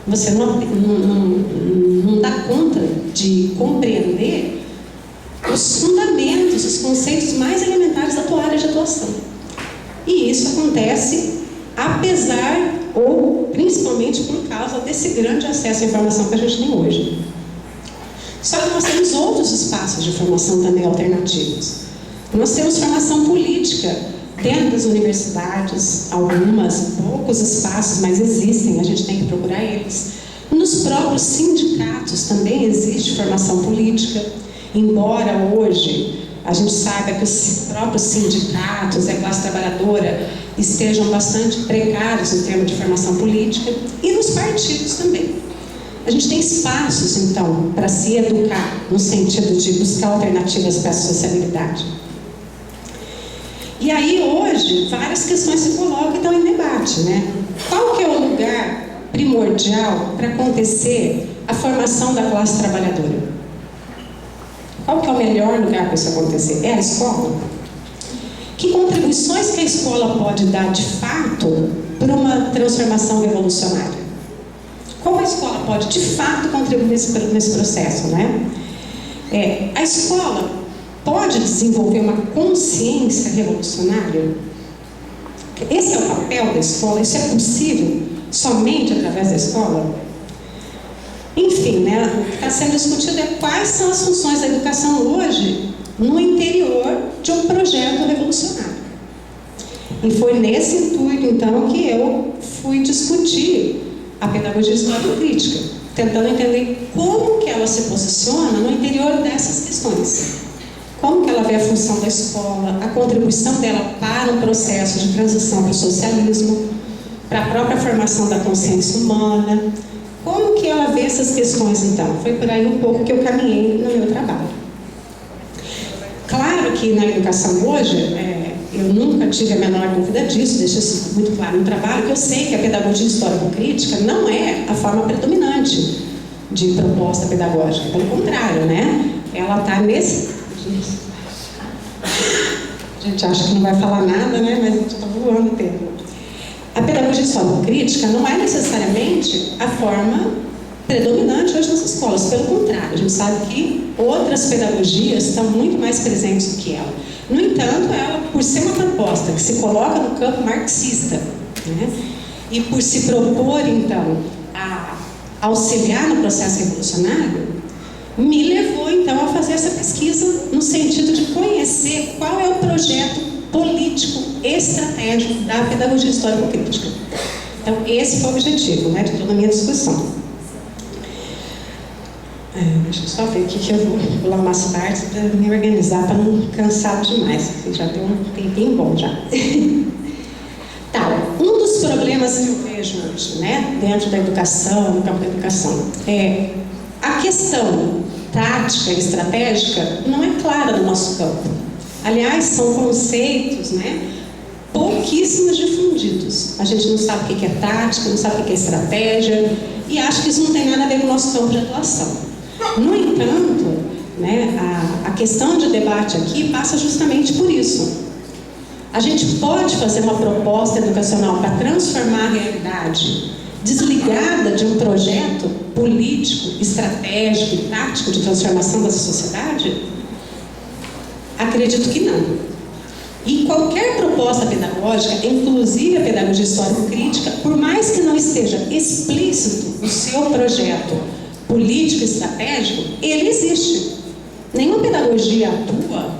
você não dá conta de compreender os fundamentos, os conceitos mais elementares da tua área de atuação. E isso acontece apesar ou principalmente por causa desse grande acesso à informação que a gente tem hoje. Só que nós temos outros espaços de formação também alternativos. Nós temos formação política dentro das universidades, algumas, poucos espaços, mas existem, a gente tem que procurar eles. Nos próprios sindicatos também existe formação política, embora hoje a gente saiba que os próprios sindicatos e a classe trabalhadora estejam bastante precários em termos de formação política, e nos partidos também. A gente tem espaços, então, para se educar, no sentido de buscar alternativas para a sociabilidade. E aí, hoje, várias questões se colocam e estão em debate, né? Qual que é o lugar primordial para acontecer a formação da classe trabalhadora? Qual que é o melhor lugar para isso acontecer? É a escola? Que contribuições que a escola pode dar, de fato, para uma transformação revolucionária? Como a escola pode, de fato, contribuir nesse processo, né? A escola pode desenvolver uma consciência revolucionária? Esse é o papel da escola? Isso é possível somente através da escola? Enfim, né, o que está sendo discutido é quais são as funções da educação hoje no interior de um projeto revolucionário. E foi nesse intuito, então, que eu fui discutir a pedagogia histórico-crítica, tentando entender como que ela se posiciona no interior dessas questões. Como que ela vê a função da escola, a contribuição dela para um processo de transição para o socialismo, para a própria formação da consciência humana. Como que ela vê essas questões, então? Foi por aí um pouco que eu caminhei no meu trabalho. Claro que na educação hoje, eu nunca tive a menor dúvida disso, deixo isso muito claro no trabalho, que eu sei que a pedagogia histórico-crítica não é a forma predominante de proposta pedagógica, pelo contrário, né? Ela está nesse... A gente acha que não vai falar nada, né? Mas a gente está voando o tempo. A pedagogia histórico-crítica não é necessariamente a forma predominante hoje nas escolas, pelo contrário, a gente sabe que outras pedagogias estão muito mais presentes do que ela. No entanto, ela, por ser uma proposta que se coloca no campo marxista, né, e por se propor, então, a auxiliar no processo revolucionário, me levou, então, a fazer essa pesquisa no sentido de conhecer qual é o projeto político estratégico da pedagogia histórico-crítica. Então, esse foi o objetivo, né, de toda a minha discussão. Deixa eu só ver aqui que eu vou pular umas partes para me organizar, para não cansar demais, porque já tem um tempinho bom já. Tá, um dos problemas que eu vejo hoje, né, dentro da educação, no campo da educação, é a questão tática e estratégica não é clara no nosso campo. Aliás, são conceitos, né, pouquíssimos difundidos. A gente não sabe o que é tática, não sabe o que é estratégia, e acho que isso não tem nada a ver com o nosso campo de atuação. No entanto, né, a questão de debate aqui passa justamente por isso. A gente pode fazer uma proposta educacional para transformar a realidade desligada de um projeto político, estratégico e tático de transformação da sociedade? Acredito que não. E qualquer proposta pedagógica, inclusive a pedagogia histórico-crítica, por mais que não esteja explícito o seu projeto político e estratégico, ele existe. Nenhuma pedagogia atua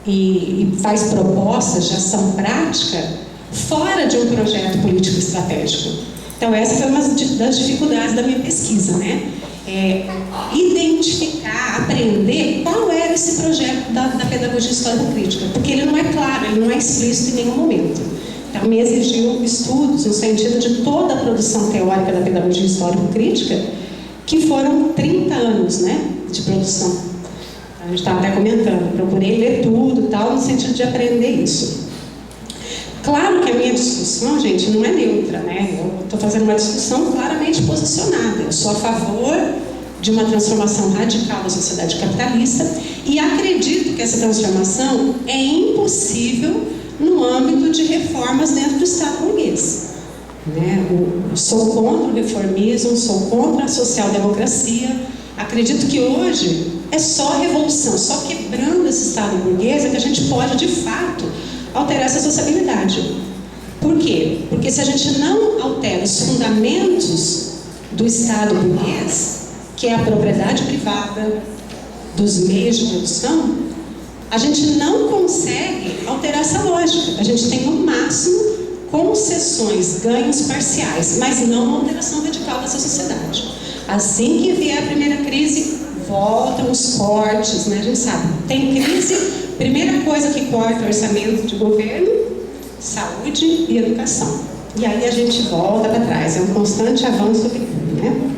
e faz propostas de ação prática fora de um projeto político e estratégico. Então, essa foi uma das dificuldades da minha pesquisa, né? Identificar, aprender qual era esse projeto da pedagogia histórico-crítica, porque ele não é claro, ele não é explícito em nenhum momento. Então, me exigiu estudos no sentido de toda a produção teórica da pedagogia histórico-crítica, que foram 30 anos, né, de produção. A gente estava até comentando, procurei ler tudo e tal, no sentido de aprender isso. Claro que a minha discussão, gente, não é neutra, né? Eu estou fazendo uma discussão claramente posicionada. Eu sou a favor de uma transformação radical da sociedade capitalista e acredito que essa transformação é impossível no âmbito de reformas dentro do Estado burguês. Né? Sou contra o reformismo, sou contra a social-democracia. Acredito que hoje é só revolução, só quebrando esse Estado burguês é que a gente pode, de fato, alterar essa sociabilidade. Por quê? Porque se a gente não altera os fundamentos do Estado burguês, que é a propriedade privada dos meios de produção, a gente não consegue alterar essa lógica. A gente tem, no máximo, concessões, ganhos parciais, mas não uma alteração radical dessa sociedade. Assim que vier a primeira crise, voltam os cortes, né? A gente sabe, tem crise, primeira coisa que corta o orçamento de governo, saúde e educação. E aí a gente volta para trás, é um constante avanço sobre tudo, né?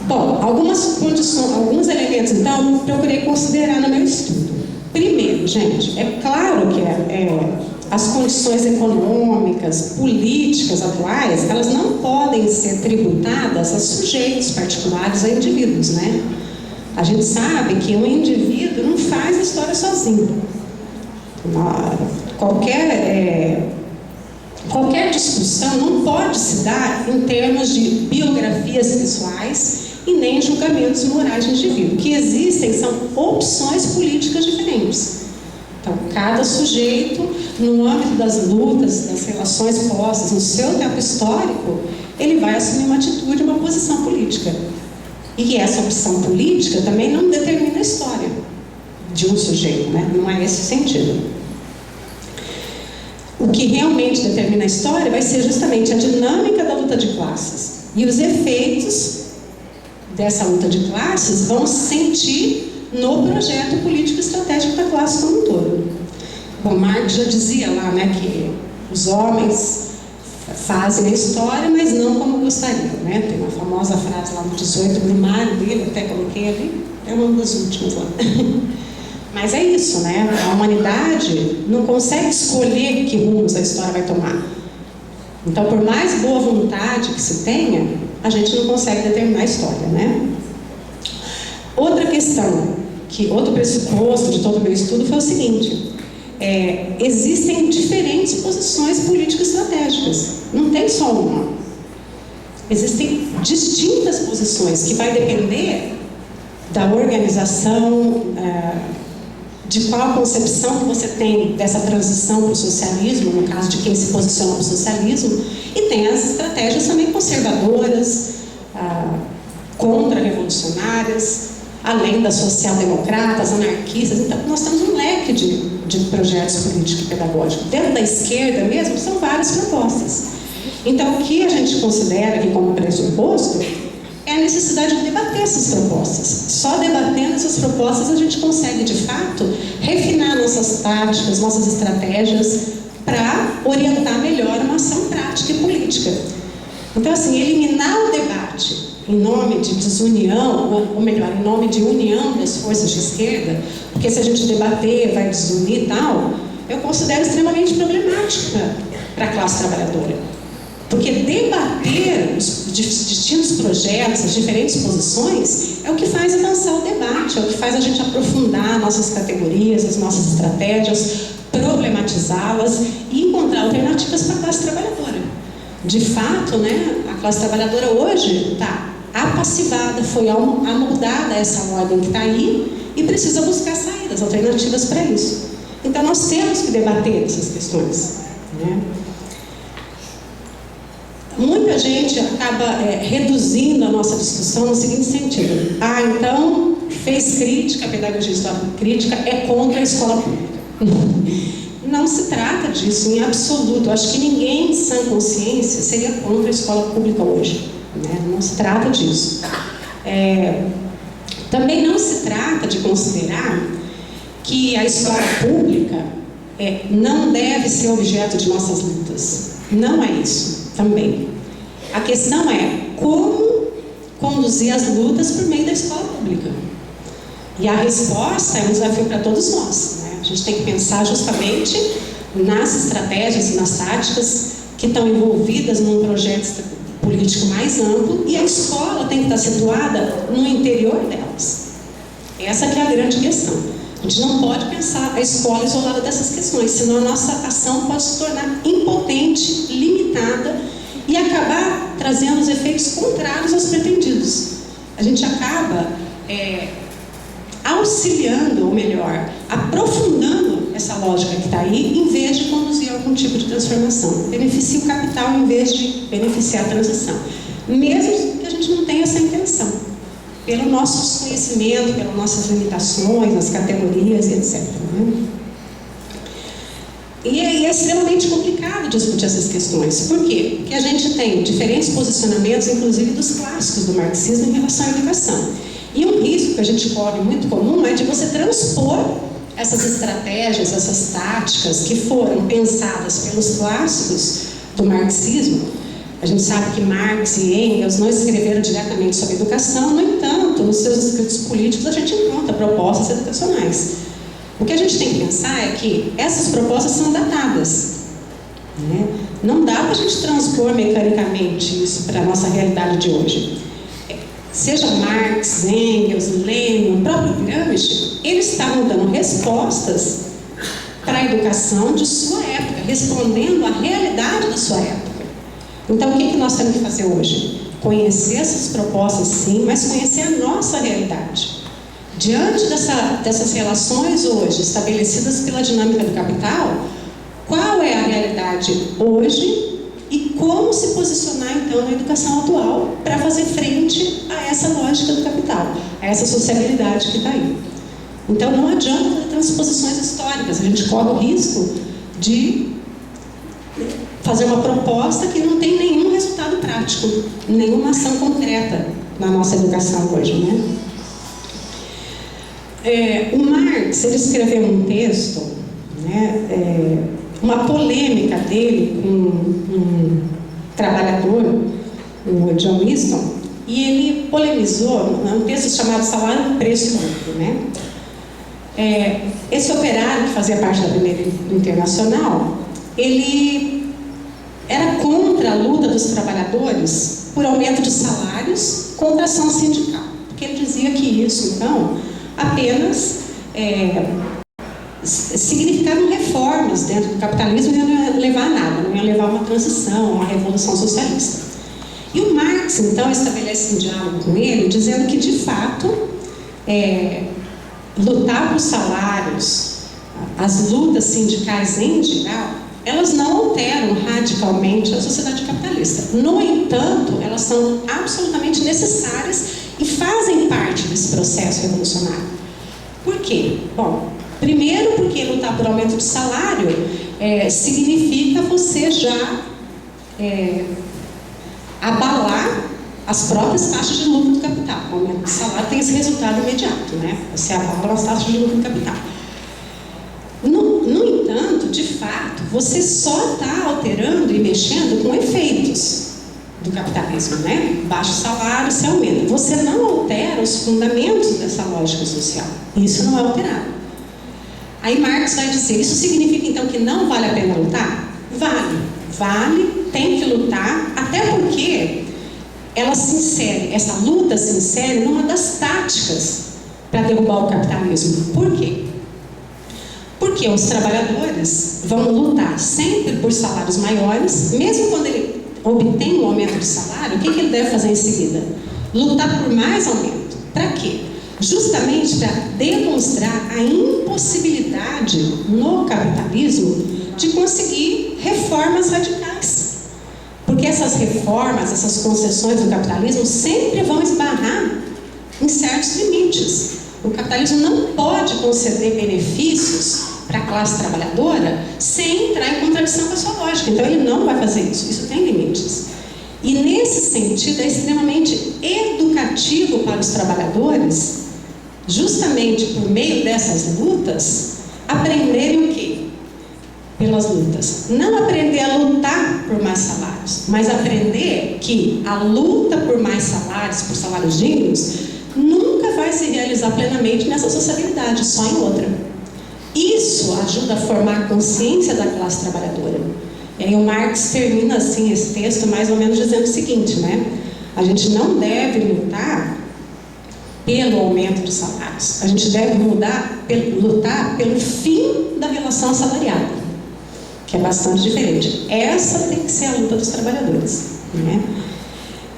Bom, alguns elementos, então, eu procurei considerar no meu estudo. Primeiro, gente, é claro que as condições econômicas, políticas atuais, elas não podem ser tributadas a sujeitos particulares, a indivíduos, né? A gente sabe que um indivíduo não faz a história sozinho. Qualquer discussão não pode se dar em termos de biografias pessoais e nem julgamentos morais de indivíduo. O que existem são opções políticas diferentes. Então, cada sujeito, no âmbito das lutas, das relações postas no seu tempo histórico, ele vai assumir uma atitude, uma posição política. E essa opção política também não determina a história de um sujeito, né? Não é esse o sentido. O que realmente determina a história vai ser justamente a dinâmica da luta de classes. E os efeitos dessa luta de classes vão se sentir no projeto político estratégico da classe como um todo. Bom, Marx já dizia lá, né, que os homens fazem a história, mas não como gostariam, né? Tem uma famosa frase lá no 18, primário dele, até coloquei ali, é uma das últimas lá. Mas é isso, né? A humanidade não consegue escolher que rumos a história vai tomar. Então, por mais boa vontade que se tenha, a gente não consegue determinar a história, né? Outra questão, outro pressuposto de todo o meu estudo foi o seguinte: existem diferentes posições político-estratégicas, não tem só uma. Existem distintas posições que vai depender da organização, de qual concepção que você tem dessa transição para o socialismo, no caso de quem se posiciona para o socialismo, e tem as estratégias também conservadoras, contra-revolucionárias, além das social-democratas, anarquistas. Então, nós temos um leque de projetos políticos e pedagógicos. Dentro da esquerda mesmo, são várias propostas. Então, o que a gente considera aqui como pressuposto é a necessidade de debater essas propostas. Só debatendo essas propostas a gente consegue, de fato, refinar nossas táticas, nossas estratégias para orientar melhor uma ação prática e política. Então, assim, eliminar o debate em nome de desunião, ou melhor, em nome de união das forças de esquerda, porque se a gente debater, vai desunir e tal, eu considero extremamente problemático para a classe trabalhadora. Porque debater os distintos projetos, as diferentes posições, é o que faz avançar o debate, é o que faz a gente aprofundar nossas categorias, as nossas estratégias, problematizá-las e encontrar alternativas para a classe trabalhadora. De fato, né, a classe trabalhadora hoje está apassivada, foi amoldada a essa ordem que está aí e precisa buscar saídas, alternativas para isso. Então, nós temos que debater essas questões, né? Muita gente acaba reduzindo a nossa discussão no seguinte sentido: então, fez crítica, a pedagogia histórica crítica é contra a escola pública. Não se trata disso em absoluto. Eu acho que ninguém em sã consciência seria contra a escola pública hoje, né? Não se trata disso. Também não se trata de considerar que a escola pública não deve ser objeto de nossas lutas. Não é isso. Também. A questão é como conduzir as lutas por meio da escola pública. E a resposta é um desafio para todos nós, né? A gente tem que pensar justamente nas estratégias e nas táticas que estão envolvidas num projeto político mais amplo, e a escola tem que estar situada no interior delas. Essa que é a grande questão. A gente não pode pensar a escola isolada dessas questões, senão a nossa ação pode se tornar impotente, limitada e acabar trazendo os efeitos contrários aos pretendidos. A gente acaba auxiliando, ou melhor, aprofundando essa lógica que está aí, em vez de conduzir algum tipo de transformação. Beneficia o capital em vez de beneficiar a transição. Mesmo que a gente não tenha essa intenção. pelo nosso desconhecimento, pelas nossas limitações, nas categorias e etc. Né? E é extremamente complicado discutir essas questões. Por quê? Porque a gente tem diferentes posicionamentos, inclusive dos clássicos do marxismo, em relação à educação. E um risco que a gente corre muito comum é de você transpor essas estratégias, essas táticas que foram pensadas pelos clássicos do marxismo. A gente sabe que Marx e Engels não escreveram diretamente sobre educação, no entanto, nos seus escritos políticos a gente encontra propostas educacionais. O que a gente tem que pensar é que essas propostas são datadas, né? Não dá para a gente transpor mecanicamente isso para a nossa realidade de hoje. Seja Marx, Engels, Lenin, o próprio Gramsci, eles estavam dando respostas para a educação de sua época, respondendo à realidade da sua época. Então, o que nós temos que fazer hoje? Conhecer essas propostas, sim, mas conhecer a nossa realidade. Diante dessas relações hoje, estabelecidas pela dinâmica do capital, qual é a realidade hoje e como se posicionar, então, na educação atual para fazer frente a essa lógica do capital, a essa sociabilidade que está aí. Então, não adianta fazer transposições históricas, a gente corre o risco de fazer uma proposta que não tem nenhum resultado prático, nenhuma ação concreta na nossa educação hoje, né? O Marx, ele escreveu um texto, né, uma polêmica dele com um trabalhador, o John Easton, e ele polemizou um texto chamado Salário, Preço e Lucro, né? Esse operário que fazia parte da primeira internacional, ele era contra a luta dos trabalhadores por aumento de salários contra a ação sindical, porque ele dizia que isso, então, apenas significaram reformas dentro do capitalismo e não ia levar a nada, não ia levar a uma transição, uma revolução socialista. E o Marx, então, estabelece um diálogo com ele, dizendo que, de fato, lutar por salários, as lutas sindicais em geral, elas não alteram radicalmente a sociedade capitalista. No entanto, elas são absolutamente necessárias e fazem parte desse processo revolucionário. Por quê? Bom, primeiro porque lutar por aumento de salário significa você já abalar as próprias taxas de lucro do capital. O aumento de salário tem esse resultado imediato, né? Você abala as taxas de lucro do capital. No entanto, de fato, você só está alterando e mexendo com efeitos do capitalismo, né? Baixo salário, se aumenta. Você não altera os fundamentos dessa lógica social. Isso não é alterado. Aí Marx vai dizer, isso significa então que não vale a pena lutar? Vale, tem que lutar, até porque essa luta se insere numa das táticas para derrubar o capitalismo. Por quê? Porque os trabalhadores vão lutar sempre por salários maiores, mesmo quando ele obtém um aumento de salário, o que ele deve fazer em seguida? Lutar por mais aumento. Para quê? Justamente para demonstrar a impossibilidade no capitalismo de conseguir reformas radicais. Porque essas reformas, essas concessões do capitalismo sempre vão esbarrar em certos limites. O capitalismo não pode conceder benefícios para a classe trabalhadora sem entrar em contradição com a sua lógica. Então ele não vai fazer isso, isso tem limites. E nesse sentido é extremamente educativo para os trabalhadores, justamente por meio dessas lutas, aprenderem o quê? Pelas lutas. Não aprender a lutar por mais salários, mas aprender que a luta por mais salários, por salários dignos, nunca vai se realizar plenamente nessa sociabilidade, só em outra. Isso ajuda a formar a consciência da classe trabalhadora. E aí o Marx termina assim esse texto mais ou menos dizendo o seguinte, né? A gente não deve lutar pelo aumento dos salários. A gente deve lutar pelo fim da relação assalariada, que é bastante diferente. Essa tem que ser a luta dos trabalhadores, né?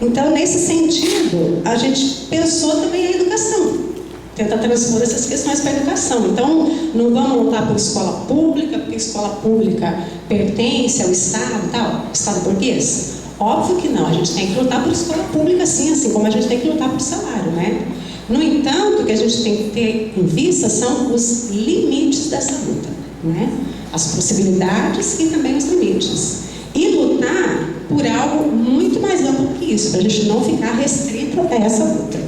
Então, nesse sentido, a gente pensou também a educação. Tentar transpor essas questões para a educação. Então, não vamos lutar por escola pública, porque a escola pública pertence ao Estado, tal, Estado burguês. Óbvio que não, a gente tem que lutar por escola pública sim, assim como a gente tem que lutar por salário, né? No entanto, o que a gente tem que ter em vista são os limites dessa luta, né? As possibilidades e também os limites. E lutar por algo muito mais amplo que isso, para a gente não ficar restrito a essa luta.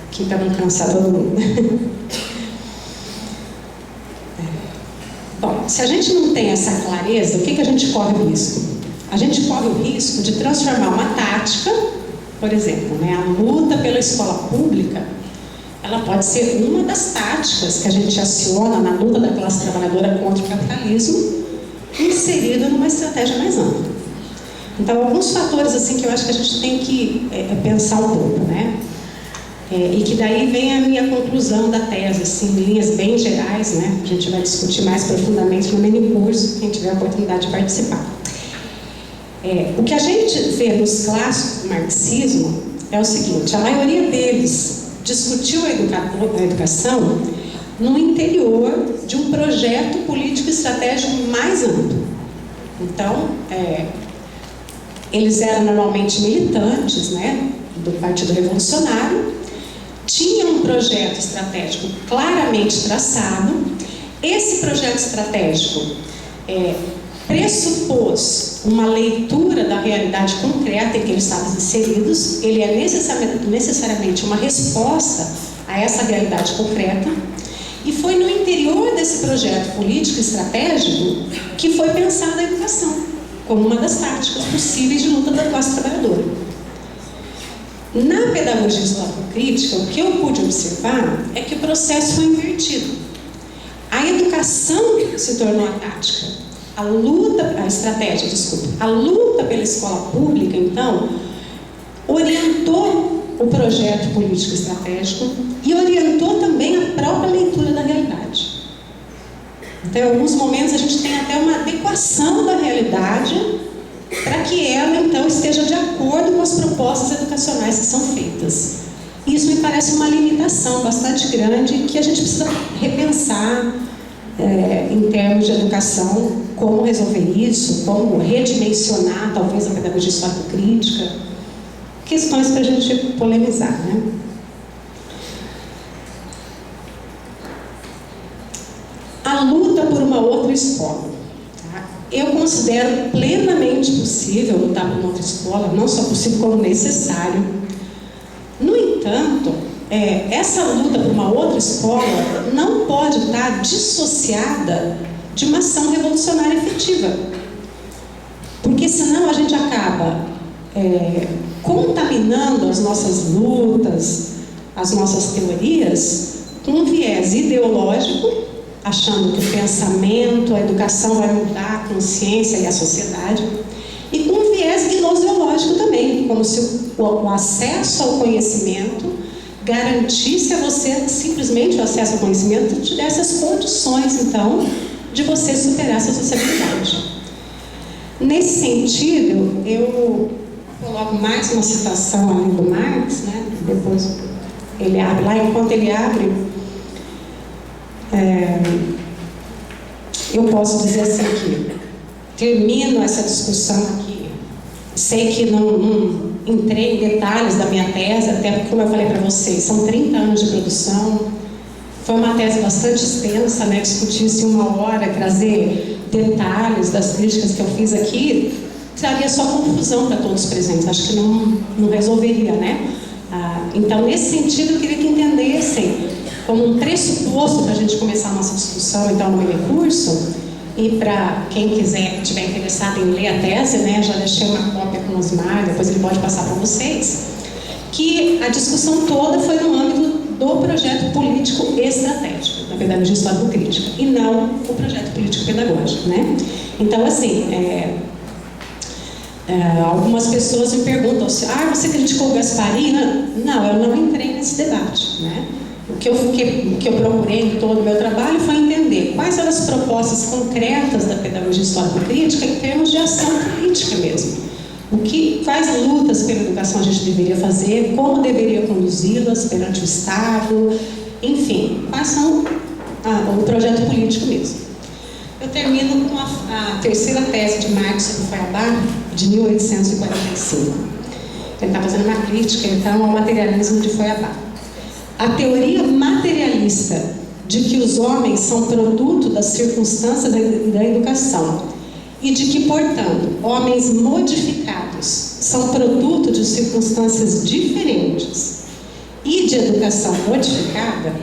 Aqui para não cansar todo mundo. Bom, se a gente não tem essa clareza, o que a gente corre o risco? A gente corre o risco de transformar uma tática, por exemplo, né, a luta pela escola pública, ela pode ser uma das táticas que a gente aciona na luta da classe trabalhadora contra o capitalismo, inserida numa estratégia mais ampla. Então, alguns fatores assim que eu acho que a gente tem que pensar um pouco, né? E que daí vem a minha conclusão da tese, assim, em linhas bem gerais, né? A gente vai discutir mais profundamente no mini curso, quem tiver a oportunidade de participar. O que a gente vê nos clássicos do marxismo é o seguinte: a maioria deles discutiu a educação no interior de um projeto político estratégico mais amplo. Então, eles eram normalmente militantes, né, do Partido Revolucionário, tinham um projeto estratégico claramente traçado. Esse projeto estratégico pressupôs uma leitura da realidade concreta em que eles estavam inseridos. Ele é necessariamente uma resposta a essa realidade concreta, e foi no interior desse projeto político estratégico que foi pensada a educação como uma das táticas possíveis de luta da classe trabalhadora. Na pedagogia histórico-crítica, o que eu pude observar é que o processo foi invertido. A educação se tornou a tática. A luta pela escola pública, então, orientou o projeto político estratégico e orientou também a própria leitura da realidade. Então, em alguns momentos, a gente tem até uma adequação da realidade para que ela, então, esteja de acordo com as propostas educacionais que são feitas. Isso me parece uma limitação bastante grande que a gente precisa repensar em termos de educação, como resolver isso, como redimensionar, talvez, a pedagogia histórico-crítica. Questões para a gente polemizar, né? A luta por uma outra escola. Tá? Eu considero plenamente possível lutar por uma outra escola, não só possível, como necessário. No entanto, essa luta por uma outra escola não pode estar dissociada de uma ação revolucionária efetiva. Porque senão a gente acaba contaminando as nossas lutas, as nossas teorias, com um viés ideológico, achando que o pensamento, a educação vai mudar a consciência e a sociedade, e com um viés gnoseológico também, como se o acesso ao conhecimento garantisse a você, simplesmente o acesso ao conhecimento, te desse as condições, então, de você superar essa sociabilidade. Nesse sentido, eu coloco mais uma citação ali do Marx, né? Depois ele abre lá, enquanto ele abre, eu posso dizer assim que termino essa discussão aqui. Sei que não entrei em detalhes da minha tese, até porque, como eu falei para vocês, são 30 anos de produção. Foi uma tese bastante extensa, né? Discutir isso em uma hora, trazer detalhes das críticas que eu fiz aqui, traria só confusão para todos os presentes. Acho que não resolveria, né? Então, nesse sentido, eu queria que entendessem como um pressuposto para a gente começar a nossa discussão, então, no meu curso. E para quem quiser, estiver interessado em ler a tese, né, já deixei uma cópia com o Osmar, depois ele pode passar para vocês, que a discussão toda foi no âmbito do projeto político estratégico, da pedagogia histórico-crítica, e não o projeto político-pedagógico, né? Então, assim, algumas pessoas me perguntam assim, você criticou o Gasparini? Não, eu não entrei nesse debate, né? O que eu procurei em todo o meu trabalho foi entender quais eram as propostas concretas da pedagogia histórico-crítica em termos de ação política mesmo. Quais lutas pela educação a gente deveria fazer, como deveria conduzi-las perante o Estado, enfim, quais são o projeto político mesmo. Eu termino com a terceira tese de Marx sobre Feuerbach, de 1845. Ele está fazendo uma crítica, então, ao materialismo de Feuerbach. A teoria materialista de que os homens são produto das circunstâncias da educação e de que, portanto, homens modificados são produto de circunstâncias diferentes e de educação modificada,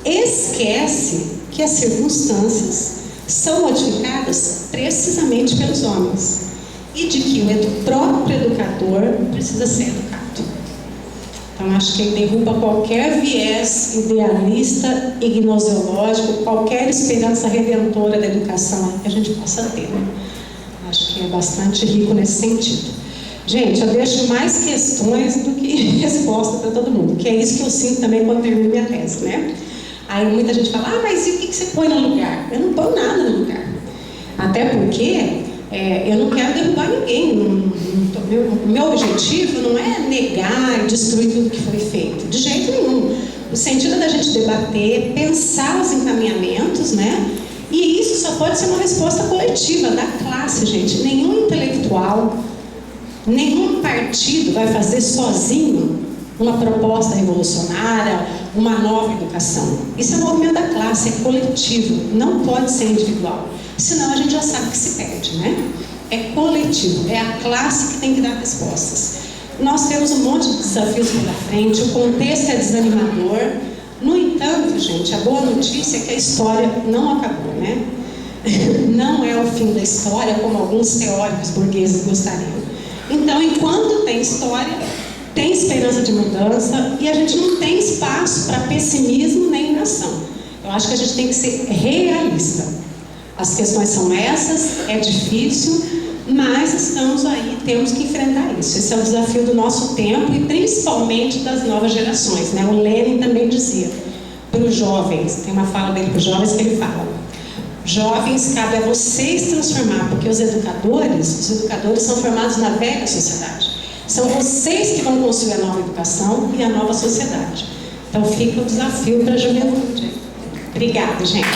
esquece que as circunstâncias são modificadas precisamente pelos homens e de que o próprio educador precisa ser educado. Então, acho que ele derruba qualquer viés idealista e gnoseológico, qualquer esperança redentora da educação que a gente possa ter, né? Acho que é bastante rico nesse sentido. Gente, eu deixo mais questões do que resposta para todo mundo, que é isso que eu sinto também quando termino minha tese, né? Aí muita gente fala, mas e o que você põe no lugar? Eu não ponho nada no lugar. Até porque eu não quero derrubar ninguém. O meu objetivo não é negar e destruir tudo que foi feito. De jeito nenhum. O sentido é da gente debater, pensar os encaminhamentos, né? E isso só pode ser uma resposta coletiva da classe, gente. Nenhum intelectual, nenhum partido vai fazer sozinho uma proposta revolucionária, uma nova educação. Isso é um movimento da classe, é coletivo, não pode ser individual. Senão a gente já sabe que se perde, né? É coletivo, é a classe que tem que dar respostas. Nós temos um monte de desafios pela frente, o contexto é desanimador. No entanto, gente, a boa notícia é que a história não acabou, né? Não é o fim da história, como alguns teóricos burgueses gostariam. Então, enquanto tem história, tem esperança de mudança e a gente não tem espaço para pessimismo nem inação. Eu acho que a gente tem que ser realista. As questões são essas, é difícil, mas estamos aí, temos que enfrentar isso. Esse é o desafio do nosso tempo e principalmente das novas gerações, né? O Lenin também dizia para os jovens, tem uma fala dele para os jovens que ele fala: jovens, cabe a vocês transformar, porque os educadores são formados na velha sociedade. São vocês que vão construir a nova educação e a nova sociedade. Então fica o desafio para a juventude. Obrigada, gente.